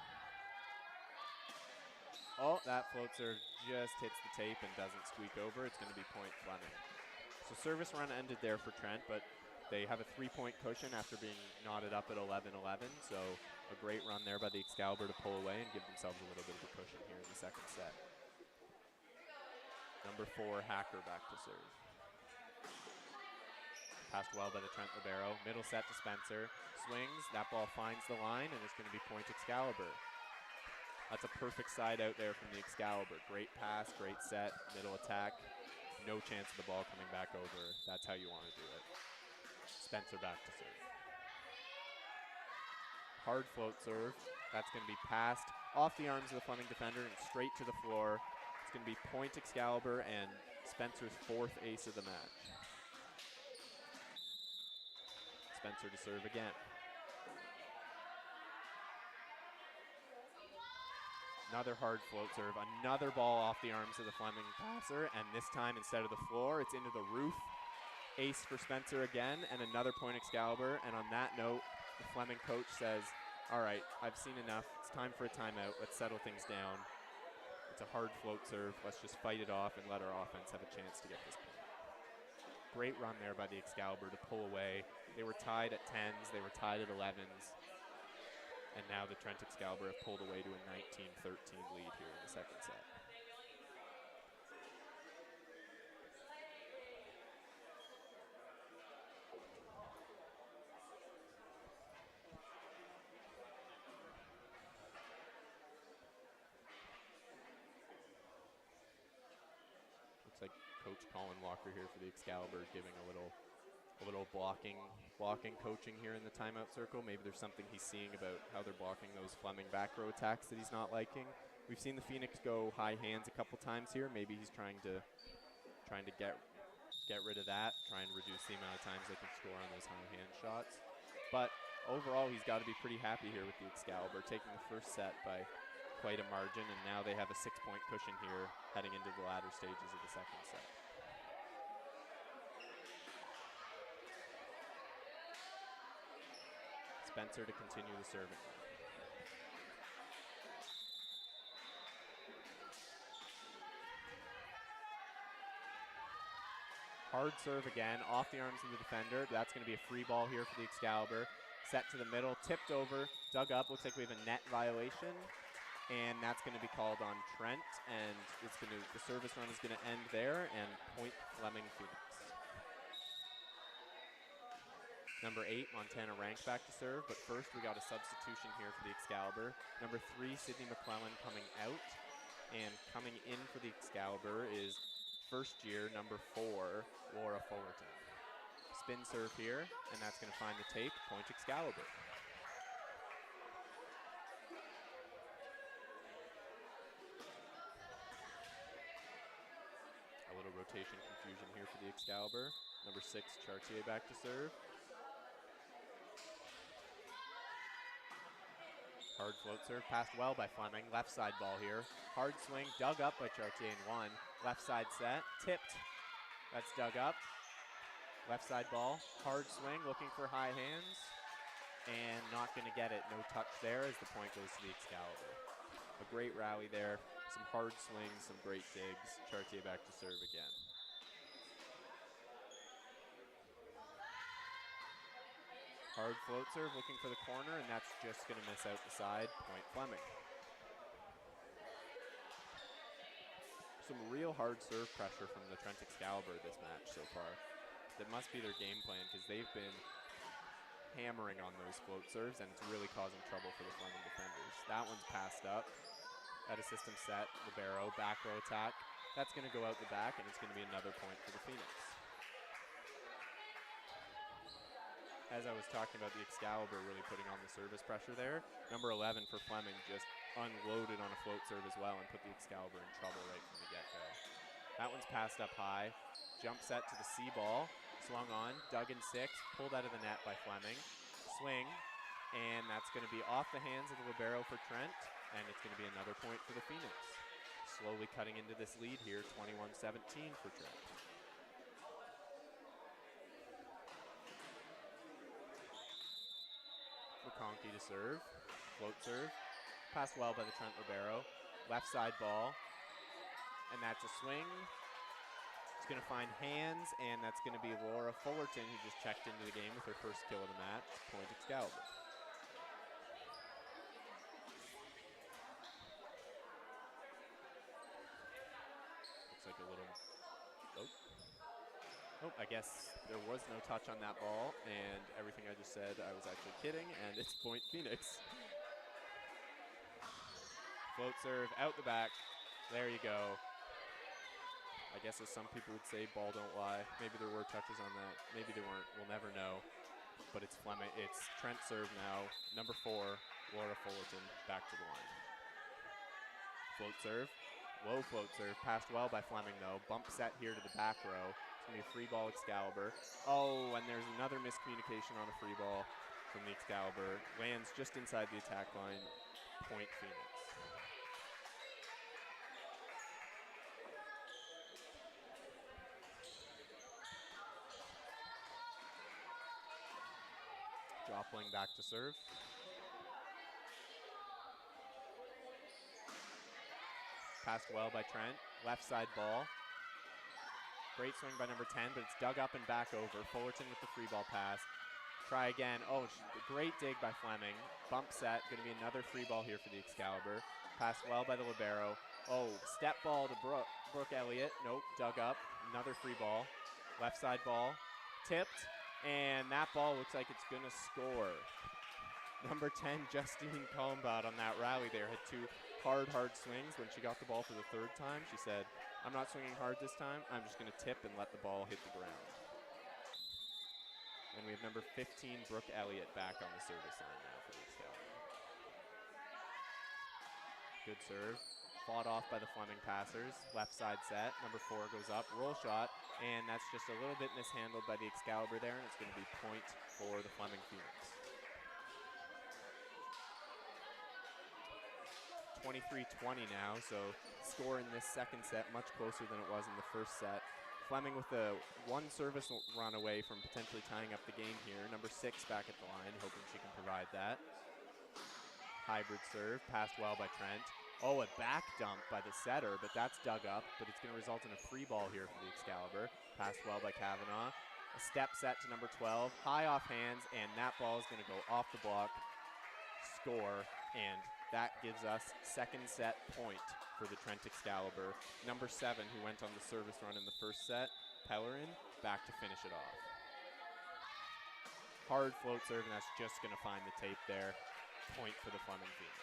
Oh, that float serve just hits the tape and doesn't squeak over. It's going to be point Fleming. So service run ended there for Trent, but they have a 3-point cushion after being knotted up at 11-11. So a great run there by the Excalibur to pull away and give themselves a little bit of a cushion here in the second set. Number 4, Hacker back to serve. Passed well by the Trent libero. Middle set to Spencer. Swings, that ball finds the line, and it's going to be point Excalibur. That's a perfect side out there from the Excalibur. Great pass, great set, middle attack. No chance of the ball coming back over. That's how you want to do it. Spencer back to serve. Hard float serve. That's going to be passed off the arms of the Fleming defender and straight to the floor. It's going to be point Excalibur and Spencer's 4th ace of the match. Spencer to serve again. Another hard float serve. Another ball off the arms of the Fleming passer, and this time instead of the floor, it's into the roof. Ace for Spencer again, and another point Excalibur. And on that note, the Fleming coach says, all right, I've seen enough. It's time for a timeout. Let's settle things down. It's a hard float serve. Let's just fight it off and let our offense have a chance to get this point. Great run there by the Excalibur to pull away. They were tied at 10s. They were tied at 11s. And now the Trent Excalibur have pulled away to a 19-13 lead here in the second set. Looks like Coach Colin Walker here for the Excalibur giving a little blocking coaching here in the timeout circle. Maybe there's something he's seeing about how they're blocking those Fleming back row attacks that he's not liking. We've seen the Phoenix go high hands a couple times here. Maybe he's trying to get rid of that, trying to reduce the amount of times they can score on those high hand shots. But overall, he's got to be pretty happy here with the Excalibur, taking the first set by quite a margin, and now they have a 6-point cushion here heading into the latter stages of the second set. Spencer to continue the serving. Hard serve again, off the arms of the defender. That's going to be a free ball here for the Excalibur. Set to the middle, tipped over, dug up. Looks like we have a net violation, and that's going to be called on Trent. And the service run is going to end there, and point Fleming Phoenix. Number 8, Montana Rank back to serve, but first we got a substitution here for the Excalibur. Number 3, Sydney McClellan coming out, and coming in for the Excalibur is first year, number 4, Laura Fullerton. spin serve here, and that's going to find the tape, point Excalibur. A little rotation confusion here for the Excalibur. Number 6, Chartier back to serve. Hard float serve, passed well by Fleming. Left side ball here. Hard swing, dug up by Chartier and one. Left side set, tipped. That's dug up. Left side ball, hard swing, looking for high hands. And not going to get it. No touch there as the point goes to the Excalibur. A great rally there. Some hard swings, some great digs. Chartier back to serve again. Hard float serve, looking for the corner, and that's just going to miss out the side. Point Fleming. Some real hard serve pressure from the Trent Excalibur this match so far. That must be their game plan because they've been hammering on those float serves, and it's really causing trouble for the Fleming defenders. That one's passed up. At a system set, libero, back row attack. That's going to go out the back, and it's going to be another point for the Phoenix. As I was talking about the Excalibur really putting on the service pressure there, number 11 for Fleming just unloaded on a float serve as well and put the Excalibur in trouble right from the get-go. That one's passed up high. Jump set to the C ball, swung on, dug in 6, pulled out of the net by Fleming. Swing, and that's going to be off the hands of the libero for Trent, and it's going to be another point for the Phoenix. Slowly cutting into this lead here, 21-17 for Trent. McConkey to serve, float serve, passed well by the Trent libero. Left side ball, and that's a swing. It's going to find hands, and that's going to be Laura Fullerton, who just checked into the game with her first kill of the match. Point Excalibur. Looks like a little, oh, I guess there was no touch on that ball, and everything I just said, I was actually kidding, and it's point Phoenix. Float serve, out the back. There you go. I guess as some people would say, ball don't lie. Maybe there were touches on that. Maybe there weren't. We'll never know. But it's Fleming. It's Trent serve now. Number 4, Laura Fullerton, back to the line. Float serve. Low float serve. Passed well by Fleming, though. Bump set here to the back row. It's going to be a free ball Excalibur. Oh, and there's another miscommunication on a free ball from the Excalibur. Lands just inside the attack line. Point Phoenix. Dropling back to serve. Passed well by Trent. Left side ball. Great swing by number 10, but it's dug up and back over. Fullerton with the free ball pass. Try again. Oh, great dig by Fleming. Bump set. Going to be another free ball here for the Excalibur. Passed well by the libero. Oh, step ball to Brooke Elliott. Nope, dug up. Another free ball. Left side ball. Tipped. And that ball looks like it's going to score. Number 10, Justine Colombat on that rally there had 2 hard swings. When she got the ball for the 3rd time, she said, I'm not swinging hard this time. I'm just going to tip and let the ball hit the ground. And we have number 15, Brooke Elliott, back on the service line now for the Excalibur. Good serve. Fought off by the Fleming passers. Left side set. Number 4 goes up. Roll shot. And that's just a little bit mishandled by the Excalibur there, and it's going to be point for the Fleming Phoenix. 23-20 now, so score in this second set much closer than it was in the first set. Fleming with a 1 service run away from potentially tying up the game here. Number 6 back at the line, hoping she can provide that. Hybrid serve, passed well by Trent. Oh, a back dump by the setter, but that's dug up, but it's going to result in a free ball here for the Excalibur. Passed well by Kavanaugh. A step set to number 12, high off hands, and that ball is going to go off the block, score, and that gives us second set point for the Trent Excalibur. Number 7, who went on the service run in the first set, Pellerin, back to finish it off. Hard float serve, and that's just going to find the tape there. Point for the Fleming Phoenix.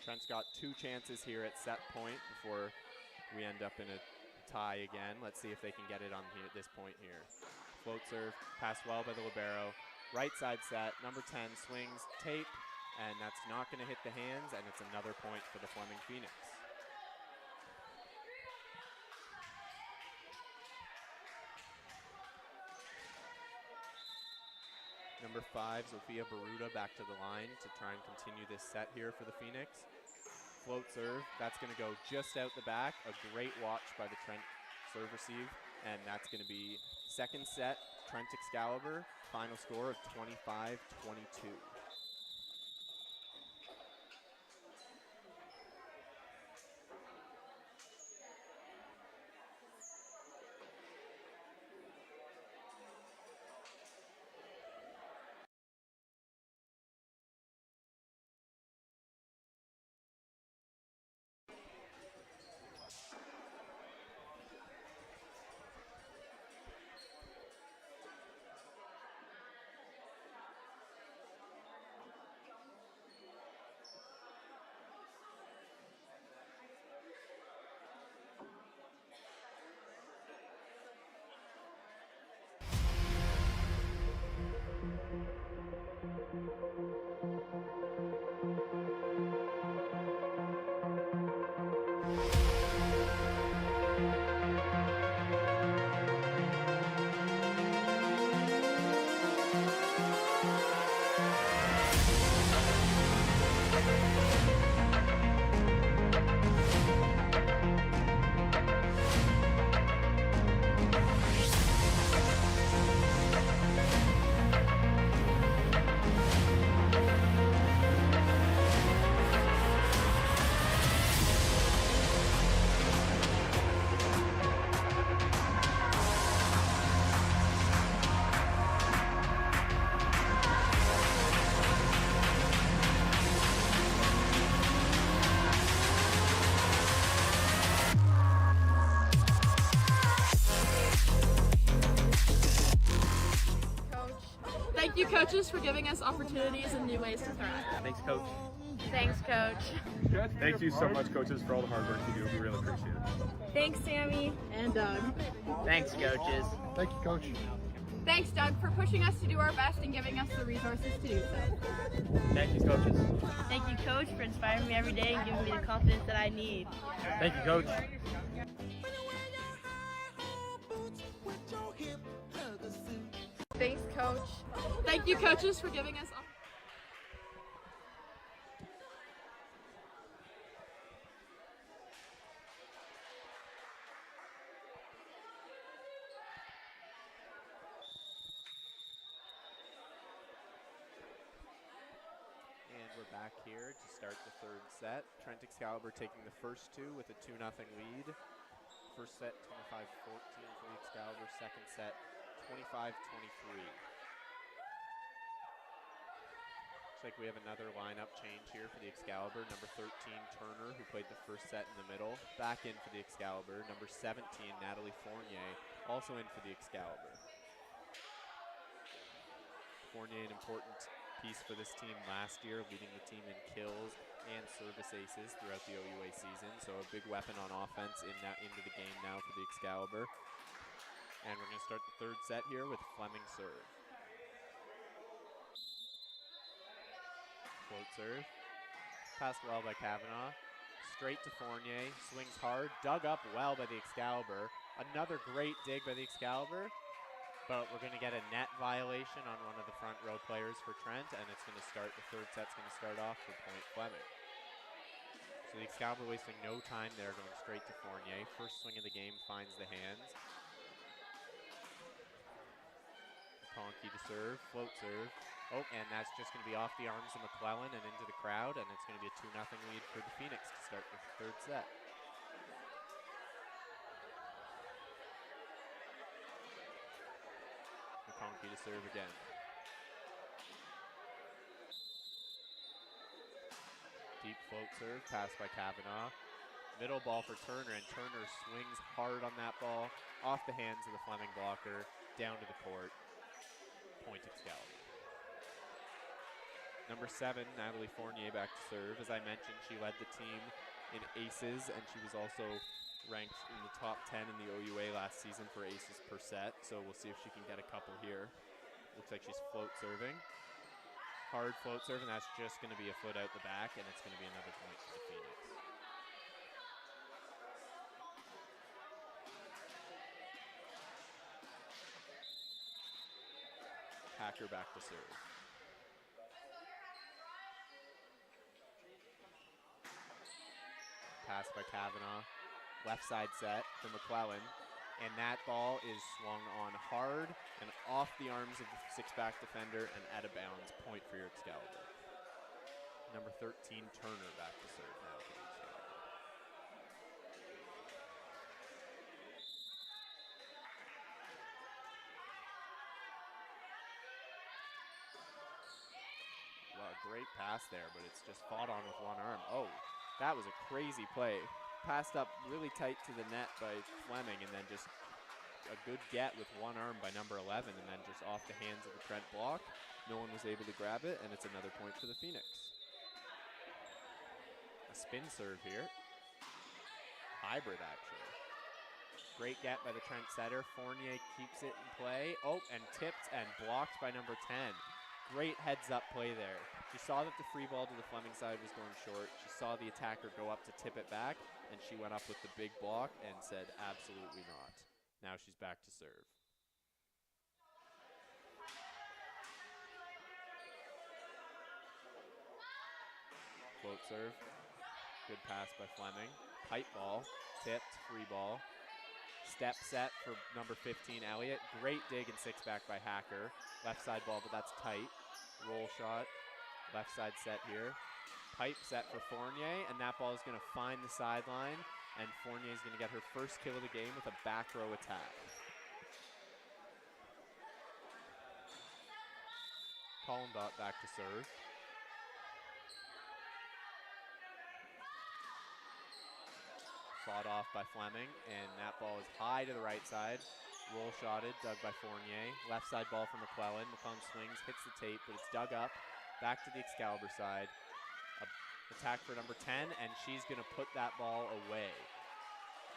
Trent's got 2 chances here at set point before we end up in a tie again. Let's see if they can get it on here, this point here. Float serve, passed well by the libero. Right side set, number 10 swings, tape, and that's not going to hit the hands, and it's another point for the Fleming Phoenix. Number 5, Zofia Baruda back to the line to try and continue this set here for the Phoenix. Float serve, that's going to go just out the back. A great watch by the Trent serve receive, and that's going to be second set, Trent Excalibur, final score of 25-22. Thank you, coaches, for giving us opportunities and new ways to thrive. Thanks, Coach. Thanks, Coach. Thank you so much, coaches, for all the hard work you do. We really appreciate it. Thanks, Sammy. And Doug. Thanks, coaches. Thank you, Coach. Thanks, Doug, for pushing us to do our best and giving us the resources to do so. Thank you, coaches. Thank you, Coach, for inspiring me every day and giving me the confidence that I need. Thank you, Coach. Thanks, Coach. Thank you, coaches, for giving us We're back here to start the third set. Trent Excalibur taking the first 2 with a 2-0 lead. First set 25-14 for the Excalibur. Second set 25-23. Looks like we have another lineup change here for the Excalibur. Number 13 Turner, who played the first set in the middle, back in for the Excalibur. Number 17 Natalie Fournier, also in for the Excalibur. Fournier, an important piece for this team last year, leading the team in kills and service aces throughout the OUA season. So a big weapon on offense into the game now for the Excalibur. And we're going to start the third set here with Fleming serve. Float serve. Passed well by Kavanaugh. Straight to Fournier. Swings hard. Dug up well by the Excalibur. Another great dig by the Excalibur. But we're going to get a net violation on one of the front row players for Trent, and it's going to start, the third set's going to start off for point Fleming. So the Excalibur wasting no time there, going straight to Fournier. First swing of the game finds the hands. Conky to serve, float serve. Oh, and that's just going to be off the arms of McClellan and into the crowd, and it's going to be a 2-0 lead for the Phoenix to start the third set. Conky to serve again. Deep float serve, passed by Kavanaugh. Middle ball for Turner, and Turner swings hard on that ball, off the hands of the Fleming blocker, down to the court. Point Excalibur. Number 7, Natalie Fournier back to serve. As I mentioned, she led the team in aces, and she was also ranked in the top 10 in the OUA last season for aces per set. So we'll see if she can get a couple here. Looks like she's float serving. Hard float serve, and that's just going to be a foot out the back, and it's going to be another point for the Phoenix. Hacker back to serve. Pass by Kavanaugh. Left side set for McClellan. And that ball is swung on hard and off the arms of the six-back defender and out of bounds. Point for your Excalibur. Number 13, Turner, back to serve now for the Excalibur. Wow, great pass there, but it's just fought on with one arm. Oh, that was a crazy play. Passed up really tight to the net by Fleming, and then just a good get with one arm by number 11, and then just off the hands of the Trent block. No one was able to grab it, and it's another point for the Phoenix. A spin serve here. Hybrid, actually. Great get by the Trent setter. Fournier keeps it in play. Oh, and tipped and blocked by number 10. Great heads-up play there. She saw that the free ball to the Fleming side was going short. She saw the attacker go up to tip it back, and she went up with the big block and said, absolutely not. Now she's back to serve. Float serve. Good pass by Fleming. Pipe ball. Tipped. Free ball. Step set for number 15, Elliott. Great dig and six-back by Hacker. Left side ball, but that's tight. Roll shot. Left side set here. Pipe set for Fournier, and that ball is going to find the sideline, and Fournier is going to get her first kill of the game with a back row attack. Collenbach back to serve. Fought off by Fleming, and that ball is high to the right side. Roll shotted, dug by Fournier. Left side ball for McClellan. McClellan swings, hits the tape, but it's dug up. Back to the Excalibur side. Attack for number 10, and she's going to put that ball away.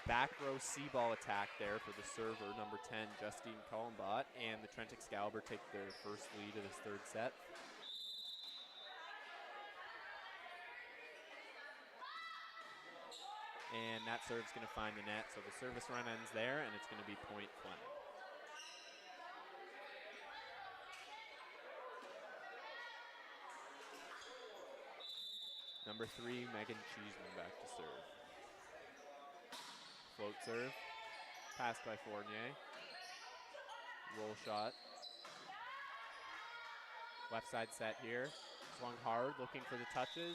Back row C-ball attack there for the server, number 10, Justine Collenbach, and the Trent Excalibur take their first lead of this third set. And that serve's going to find the net, so the service run ends there, and it's going to be point Fleming. Number 3, Megan Cheeseman back to serve. Float serve. Passed by Fournier. Roll shot. Left side set here. Swung hard, looking for the touches.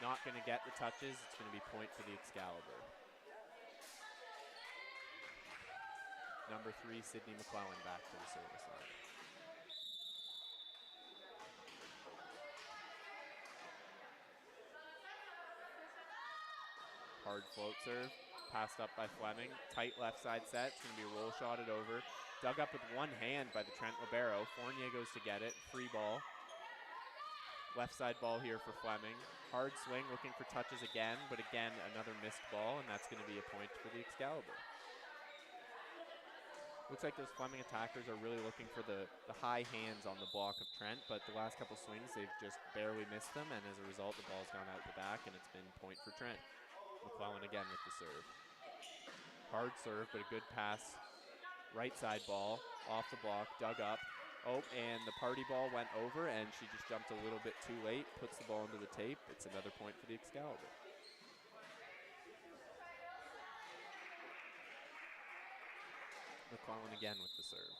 Not going to get the touches. It's going to be point for the Excalibur. Number 3, Sydney McClellan back to the service line. Hard float serve, passed up by Fleming. Tight left side set, it's going to be roll shotted over. Dug up with one hand by the Trent Libero. Fournier goes to get it, free ball. Left side ball here for Fleming. Hard swing, looking for touches again, but again, another missed ball, and that's going to be a point for the Excalibur. Looks like those Fleming attackers are really looking for the high hands on the block of Trent, but the last couple swings, they've just barely missed them, and as a result, the ball's gone out the back, and it's been point for Trent. McClellan again with the serve. Hard serve, but a good pass. Right side ball, off the block, dug up. Oh, and the party ball went over, and she just jumped a little bit too late, puts the ball into the tape. It's another point for the Excalibur. McClellan again with the serve.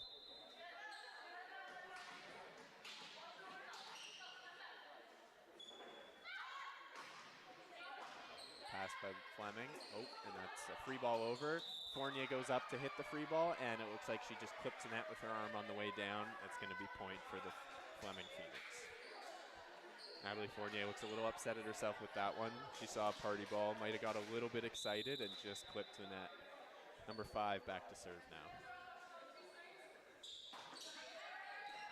Pass by Fleming. Oh, and that's a free ball over. Fournier goes up to hit the free ball, and it looks like she just clips the net with her arm on the way down. It's going to be point for the Fleming Phoenix. Natalie Fournier looks a little upset at herself with that one. She saw a party ball, might have got a little bit excited, and just clipped the net. Number 5 back to serve now.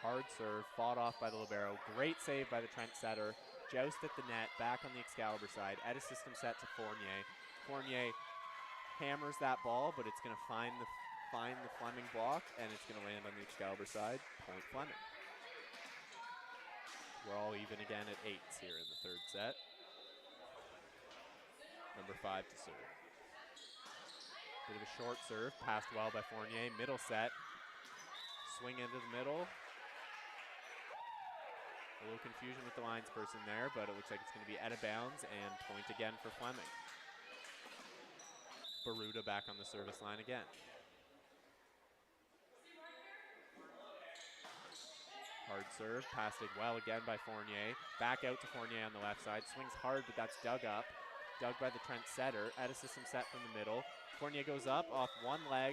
Hard serve, fought off by the libero. Great save by the Trent setter. Joust at the net, back on the Excalibur side. At a system set to Fournier. Fournier hammers that ball, but it's going to find the Fleming block, and it's going to land on the Excalibur side. Point Fleming. We're all even again at 8s here in the third set. Number 5 to serve. Bit of a short serve, passed well by Fournier. Middle set, swing into the middle. A little confusion with the lines person there, but it looks like it's going to be out of bounds and point again for Fleming. Baruta back on the service line again. Hard serve, passed it well again by Fournier. Back out to Fournier on the left side. Swings hard, but that's dug up. Dug by the Trent setter. At a system set from the middle. Fournier goes up off one leg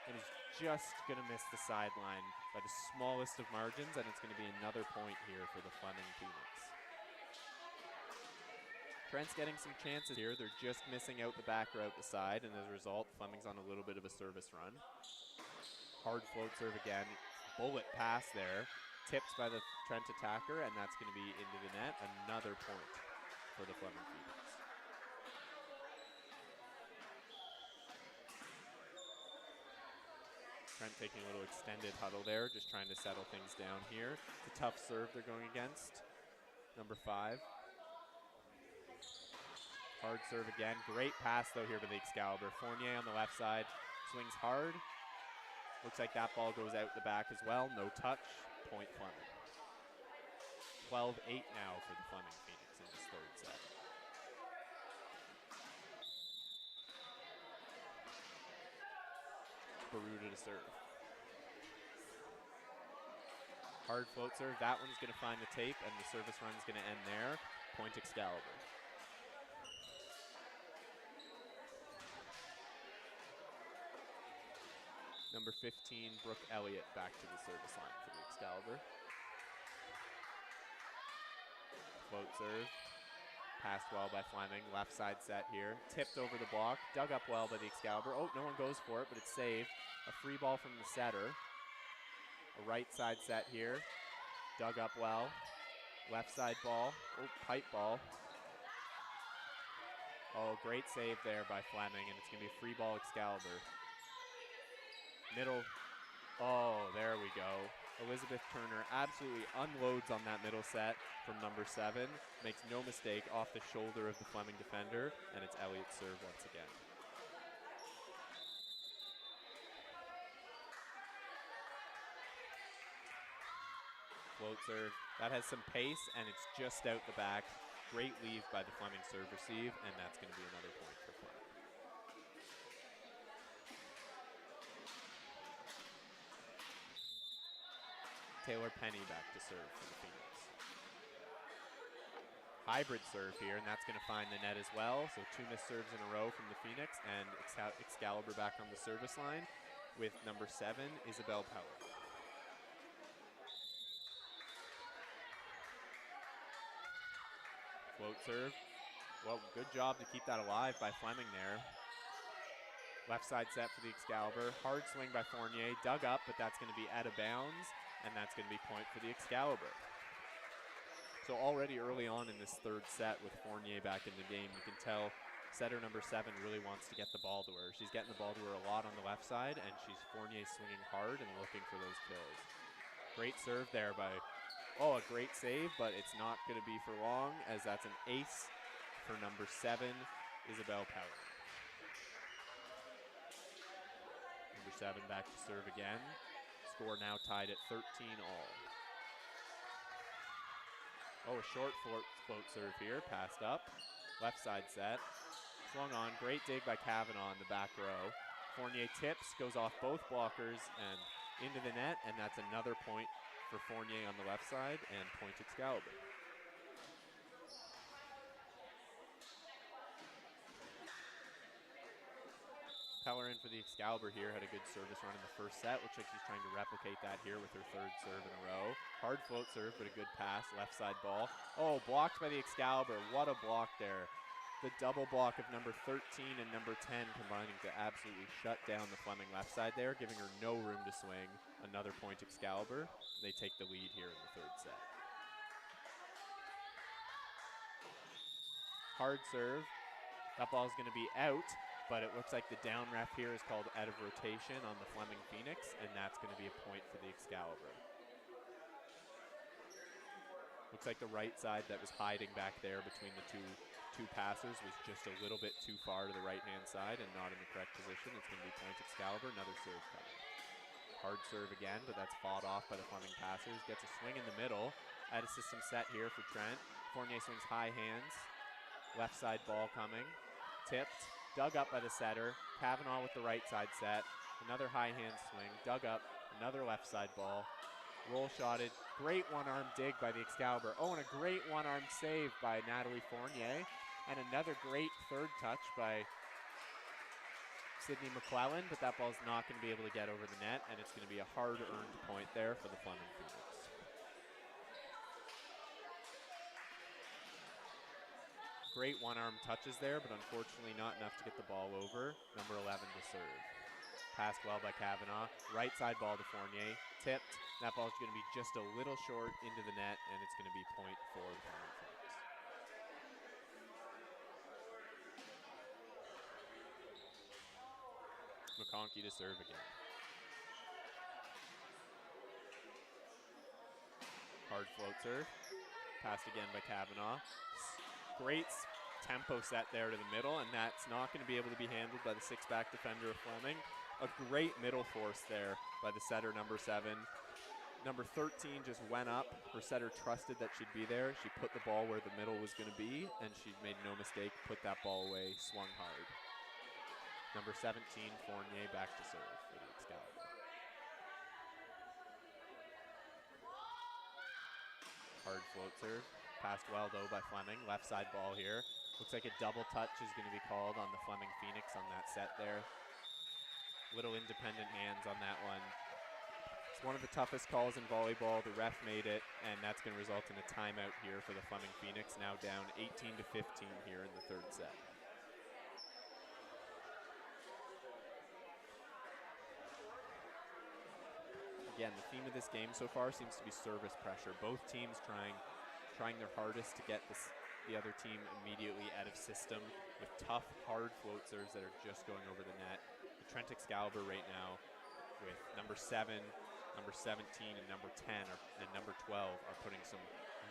and is just going to miss the sideline by the smallest of margins, and it's going to be another point here for the Fleming Phoenix. Trent's getting some chances here. They're just missing out the back row at the side, and as a result, Fleming's on a little bit of a service run. Hard float serve again. Bullet pass there. Tipped by the Trent attacker, and that's going to be into the net. Another point for the Fleming Phoenix. Trent taking a little extended huddle there, just trying to settle things down here. It's a tough serve they're going against. Number 5. Hard serve again. Great pass, though, here by the Excalibur. Fournier on the left side. Swings hard. Looks like that ball goes out the back as well. No touch. Point Fleming. 12-8 now for the Fleming Phoenix in this third set. Baruta to serve. Hard float serve. That one's going to find the tape, and the service run's going to end there. Point Excalibur. Number 15, Brooke Elliott, back to the service line for the Excalibur. Float serve. Passed well by Fleming. Left side set here. Tipped over the block. Dug up well by the Excalibur. Oh, no one goes for it, but it's saved. A free ball from the setter. A right side set here. Dug up well. Left side ball. Oh, pipe ball. Oh, great save there by Fleming, and it's going to be a free ball Excalibur. Middle. Oh, there we go. Elizabeth Turner absolutely unloads on that middle set from number 7. Makes no mistake off the shoulder of the Fleming defender, and it's Elliott's serve once again. Float serve. That has some pace, and it's just out the back. Great leave by the Fleming serve receive, and that's going to be another point for Fleming. Taylor Penny back to serve for the Phoenix. Hybrid serve here, and that's going to find the net as well. So 2 missed serves in a row from the Phoenix, and Excalibur back on the service line with number 7, Isabel Peller. Float serve. Well, good job to keep that alive by Fleming there. Left side set for the Excalibur. Hard swing by Fournier. Dug up, but that's going to be out of bounds. And that's going to be point for the Excalibur. So already early on in this third set with Fournier back in the game, you can tell setter number 7 really wants to get the ball to her. She's getting the ball to her a lot on the left side, and Fournier swinging hard and looking for those kills. Great serve there by, a great save, but it's not going to be for long, as that's an ace for number 7, Isabel Peller. Number 7 back to serve again. Score now tied at 13 all. Oh, a short float serve here, passed up. Left side set, swung on. Great dig by Kavanaugh in the back row. Fournier tips, goes off both blockers and into the net, and that's another point for Fournier on the left side, and point Excalibur. Peller in for the Excalibur here, had a good service run in the first set. Looks like she's trying to replicate that here with her 3rd serve in a row. Hard float serve, but a good pass, left side ball. Oh, blocked by the Excalibur. What a block there. The double block of number 13 and number 10 combining to absolutely shut down the Fleming left side there, giving her no room to swing. Another point Excalibur. They take the lead here in the third set. Hard serve. That ball is going to be out, but it looks like the down ref here is called out of rotation on the Fleming Phoenix, and that's going to be a point for the Excalibur. Looks like the right side that was hiding back there between the two passers was just a little bit too far to the right-hand side and not in the correct position. It's going to be point Excalibur, another serve coming. Hard serve again, but that's fought off by the Fleming passers. Gets a swing in the middle. At a system set here for Trent. Fournier swings high hands. Left side ball coming. Tipped, dug up by the setter. Kavanaugh with the right side set. Another high hand swing, dug up, another left side ball. Roll shotted, great one-arm dig by the Excalibur. Oh, and a great one-arm save by Natalie Fournier. And another great third touch by Sydney McClellan, but that ball's not going to be able to get over the net, and it's going to be a hard-earned point there for the Fleming Phoenix. Great one-arm touches there, but unfortunately not enough to get the ball over. Number 11 to serve. Passed well by Kavanaugh. Right side ball to Fournier. Tipped. That ball's going to be just a little short into the net, and it's going to be point for the Fleming Phoenix. McConkey to serve again. Hard float serve. Passed again by Kavanaugh. Great tempo set there to the middle, and that's not going to be able to be handled by the six-back defender of Fleming. A great middle force there by the setter, number 7. Number 13 just went up. Her setter trusted that she'd be there. She put the ball where the middle was going to be, and she made no mistake, put that ball away, swung hard. Number 17, Fournier, back to serve for the Excalibur. Hard float serve. Passed well, though, by Fleming. Left side ball here. Looks like a double touch is going to be called on the Fleming Phoenix on that set there. Little independent hands on that one. It's one of the toughest calls in volleyball. The ref made it, and that's going to result in a timeout here for the Fleming Phoenix, now down 18 to 15 here in the third set. Again, the theme of this game so far seems to be service pressure. Both teams trying their hardest to get the other team immediately out of system with tough, hard float serves that are just going over the net. The Trent Excalibur right now with number 7, number 17, and number 10 and number 12 are putting some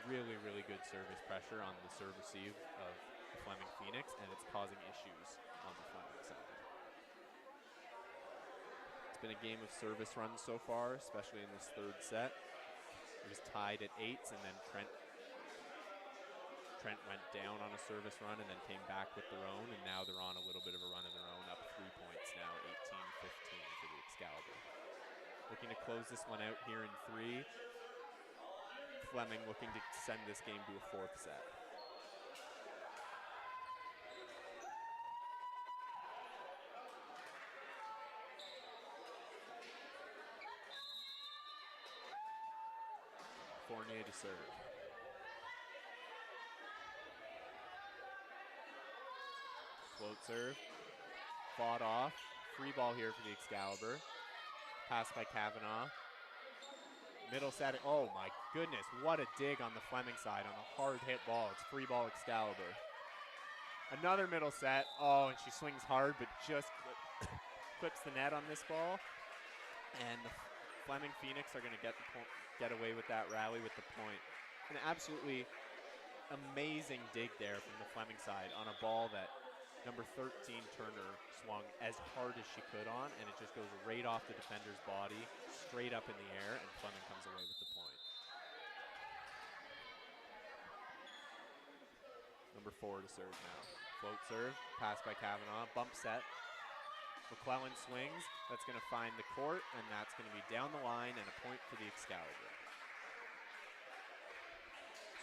really, really good service pressure on the serve receive of the Fleming Phoenix, and it's causing issues on the Fleming side. It's been a game of service runs so far, especially in this third set. It was tied at 8s, and then Trent went down on a service run and then came back with their own, and now they're on a little bit of a run of their own, up 3 points now, 18-15 for the Excalibur. Looking to close this one out here in 3. Fleming looking to send this game to a 4th set. Fournier to serve. Float serve. Fought off. Free ball here for the Excalibur. Pass by Kavanaugh. Middle set. Oh my goodness, what a dig on the Fleming side on a hard hit ball. It's free ball Excalibur. Another middle set. Oh, and she swings hard, but just clips the net on this ball. And the Fleming Phoenix are going to get away with that rally with the point. An absolutely amazing dig there from the Fleming side on a ball that number 13 Turner swung as hard as she could on, and it just goes right off the defender's body, straight up in the air, and Fleming comes away with the point. Number 4 to serve now. Float serve, pass by Kavanaugh, bump set. McClellan swings, that's going to find the court, and that's going to be down the line and a point for the Excalibur.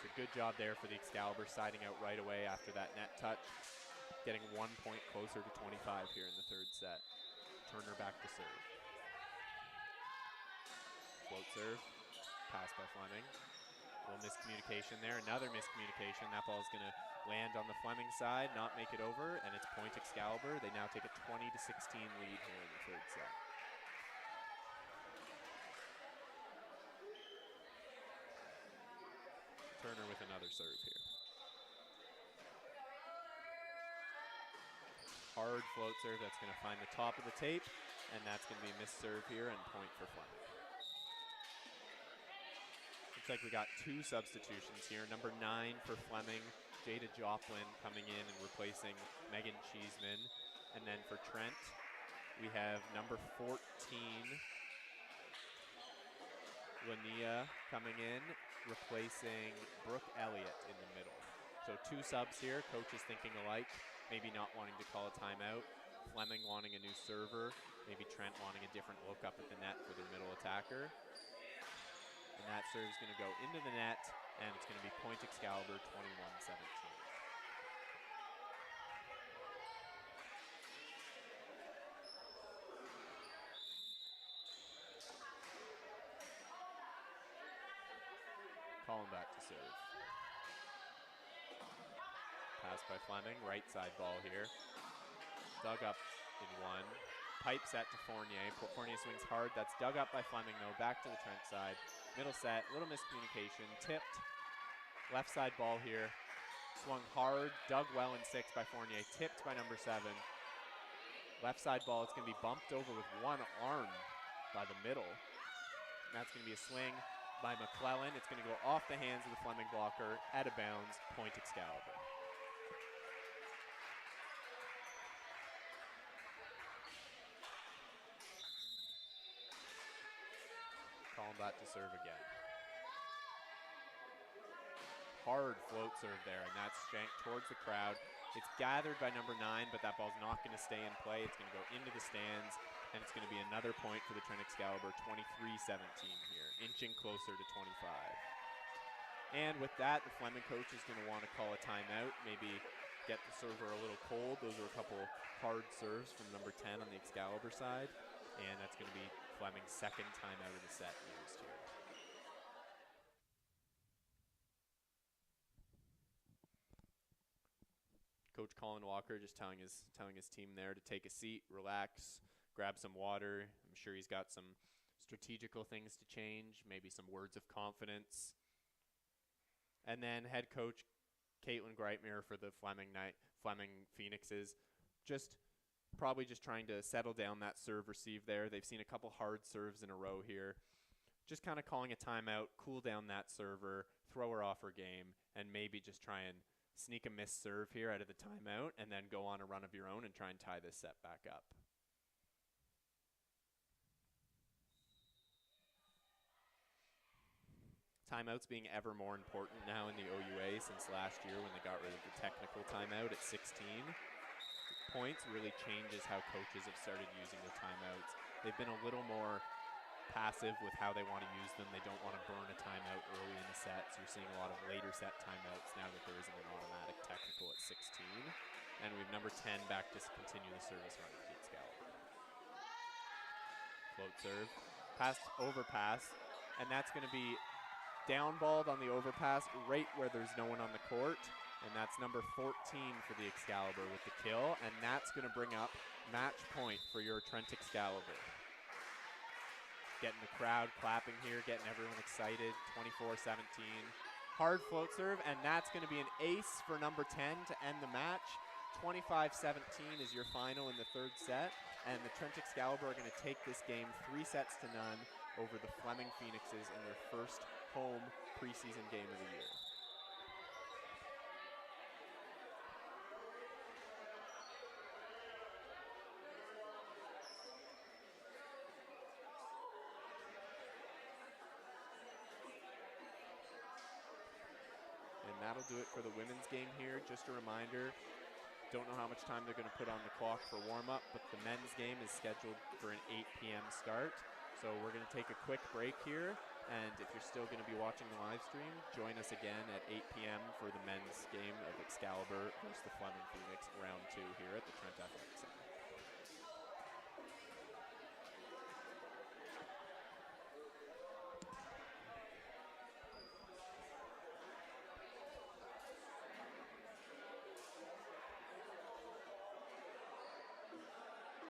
So good job there for the Excalibur, siding out right away after that net touch. Getting 1 point closer to 25 here in the third set. Turner back to serve. Float serve. Pass by Fleming. little miscommunication there. Another miscommunication. That ball is going to land on the Fleming side, not make it over, and it's point Excalibur. They now take a 20-16 lead here in the third set. Turner with another serve here. Hard float serve that's going to find the top of the tape, and that's going to be a missed serve here and point for Fleming. Looks like we got 2 substitutions here. Number 9 for Fleming, Jada Joplin coming in and replacing Megan Cheeseman. And then for Trent, we have number 14, Linnea coming in, replacing Brooke Elliott in the middle. So 2 subs here, coaches thinking alike, maybe not wanting to call a timeout. Fleming wanting a new server, maybe Trent wanting a different look up at the net for their middle attacker. And that serve is going to go into the net, and it's going to be point Excalibur 21-17. Calling back to serve. Pass by Fleming, right side ball here. Dug up in 1. Pipe set to Fournier. Fournier swings hard. That's dug up by Fleming, though. Back to the Trent side. Middle set, little miscommunication. Tipped. Left side ball here. Swung hard. Dug well in 6 by Fournier. Tipped by number 7. Left side ball, it's going to be bumped over with one arm by the middle. And that's going to be a swing by McClellan. It's going to go off the hands of the Fleming blocker, out of bounds, point Excalibur. Calling back to serve again. Hard float serve there, and that's shanked towards the crowd. It's gathered by number 9, but that ball's not going to stay in play. It's going to go into the stands, and it's going to be another point for the Trent Excalibur, 23-17 here, inching closer to 25. And with that, the Fleming coach is going to want to call a timeout, maybe get the server a little cold. Those are a couple hard serves from number 10 on the Excalibur side, and that's going to be Fleming's second timeout of the set used here. Coach Colin Walker just telling his team there to take a seat, relax, grab some water. I'm sure he's got some strategical things to change, maybe some words of confidence. And then head coach Caitlin Greitmere for the Fleming Phoenixes, probably just trying to settle down that serve receive there. They've seen a couple hard serves in a row here. Just kind of calling a timeout, cool down that server, throw her off her game, and maybe just try and sneak a missed serve here out of the timeout and then go on a run of your own and try and tie this set back up. Timeouts being ever more important now in the OUA since last year when they got rid of the technical timeout at 16. Points really changes how coaches have started using the timeouts. They've been a little more passive with how they want to use them. They don't want to burn a timeout early in the set, so you're seeing a lot of later set timeouts now that there isn't an automatic technical at 16. And we have number 10 back to continue the service run for the Excalibur. Float serve, pass, overpass, and that's going to be downballed on the overpass right where there's no one on the court, and that's number 14 for the Excalibur with the kill, and that's going to bring up match point for your Trent Excalibur. Getting the crowd clapping here, getting everyone excited, 24-17. Hard float serve, and that's going to be an ace for number 10 to end the match. 25-17 is your final in the third set, and the Trent Excalibur are going to take this game 3-0 over the Fleming Phoenixes in their first home preseason game of the year. And that'll do it for the women's game here. Just a reminder, don't know how much time they're going to put on the clock for warm-up, but the men's game is scheduled for an 8 p.m. start. So we're going to take a quick break here, and if you're still going to be watching the live stream, join us again at 8 p.m. for the men's game of Excalibur versus the Fleming Phoenix round 2 here at the Trent Athletic Center.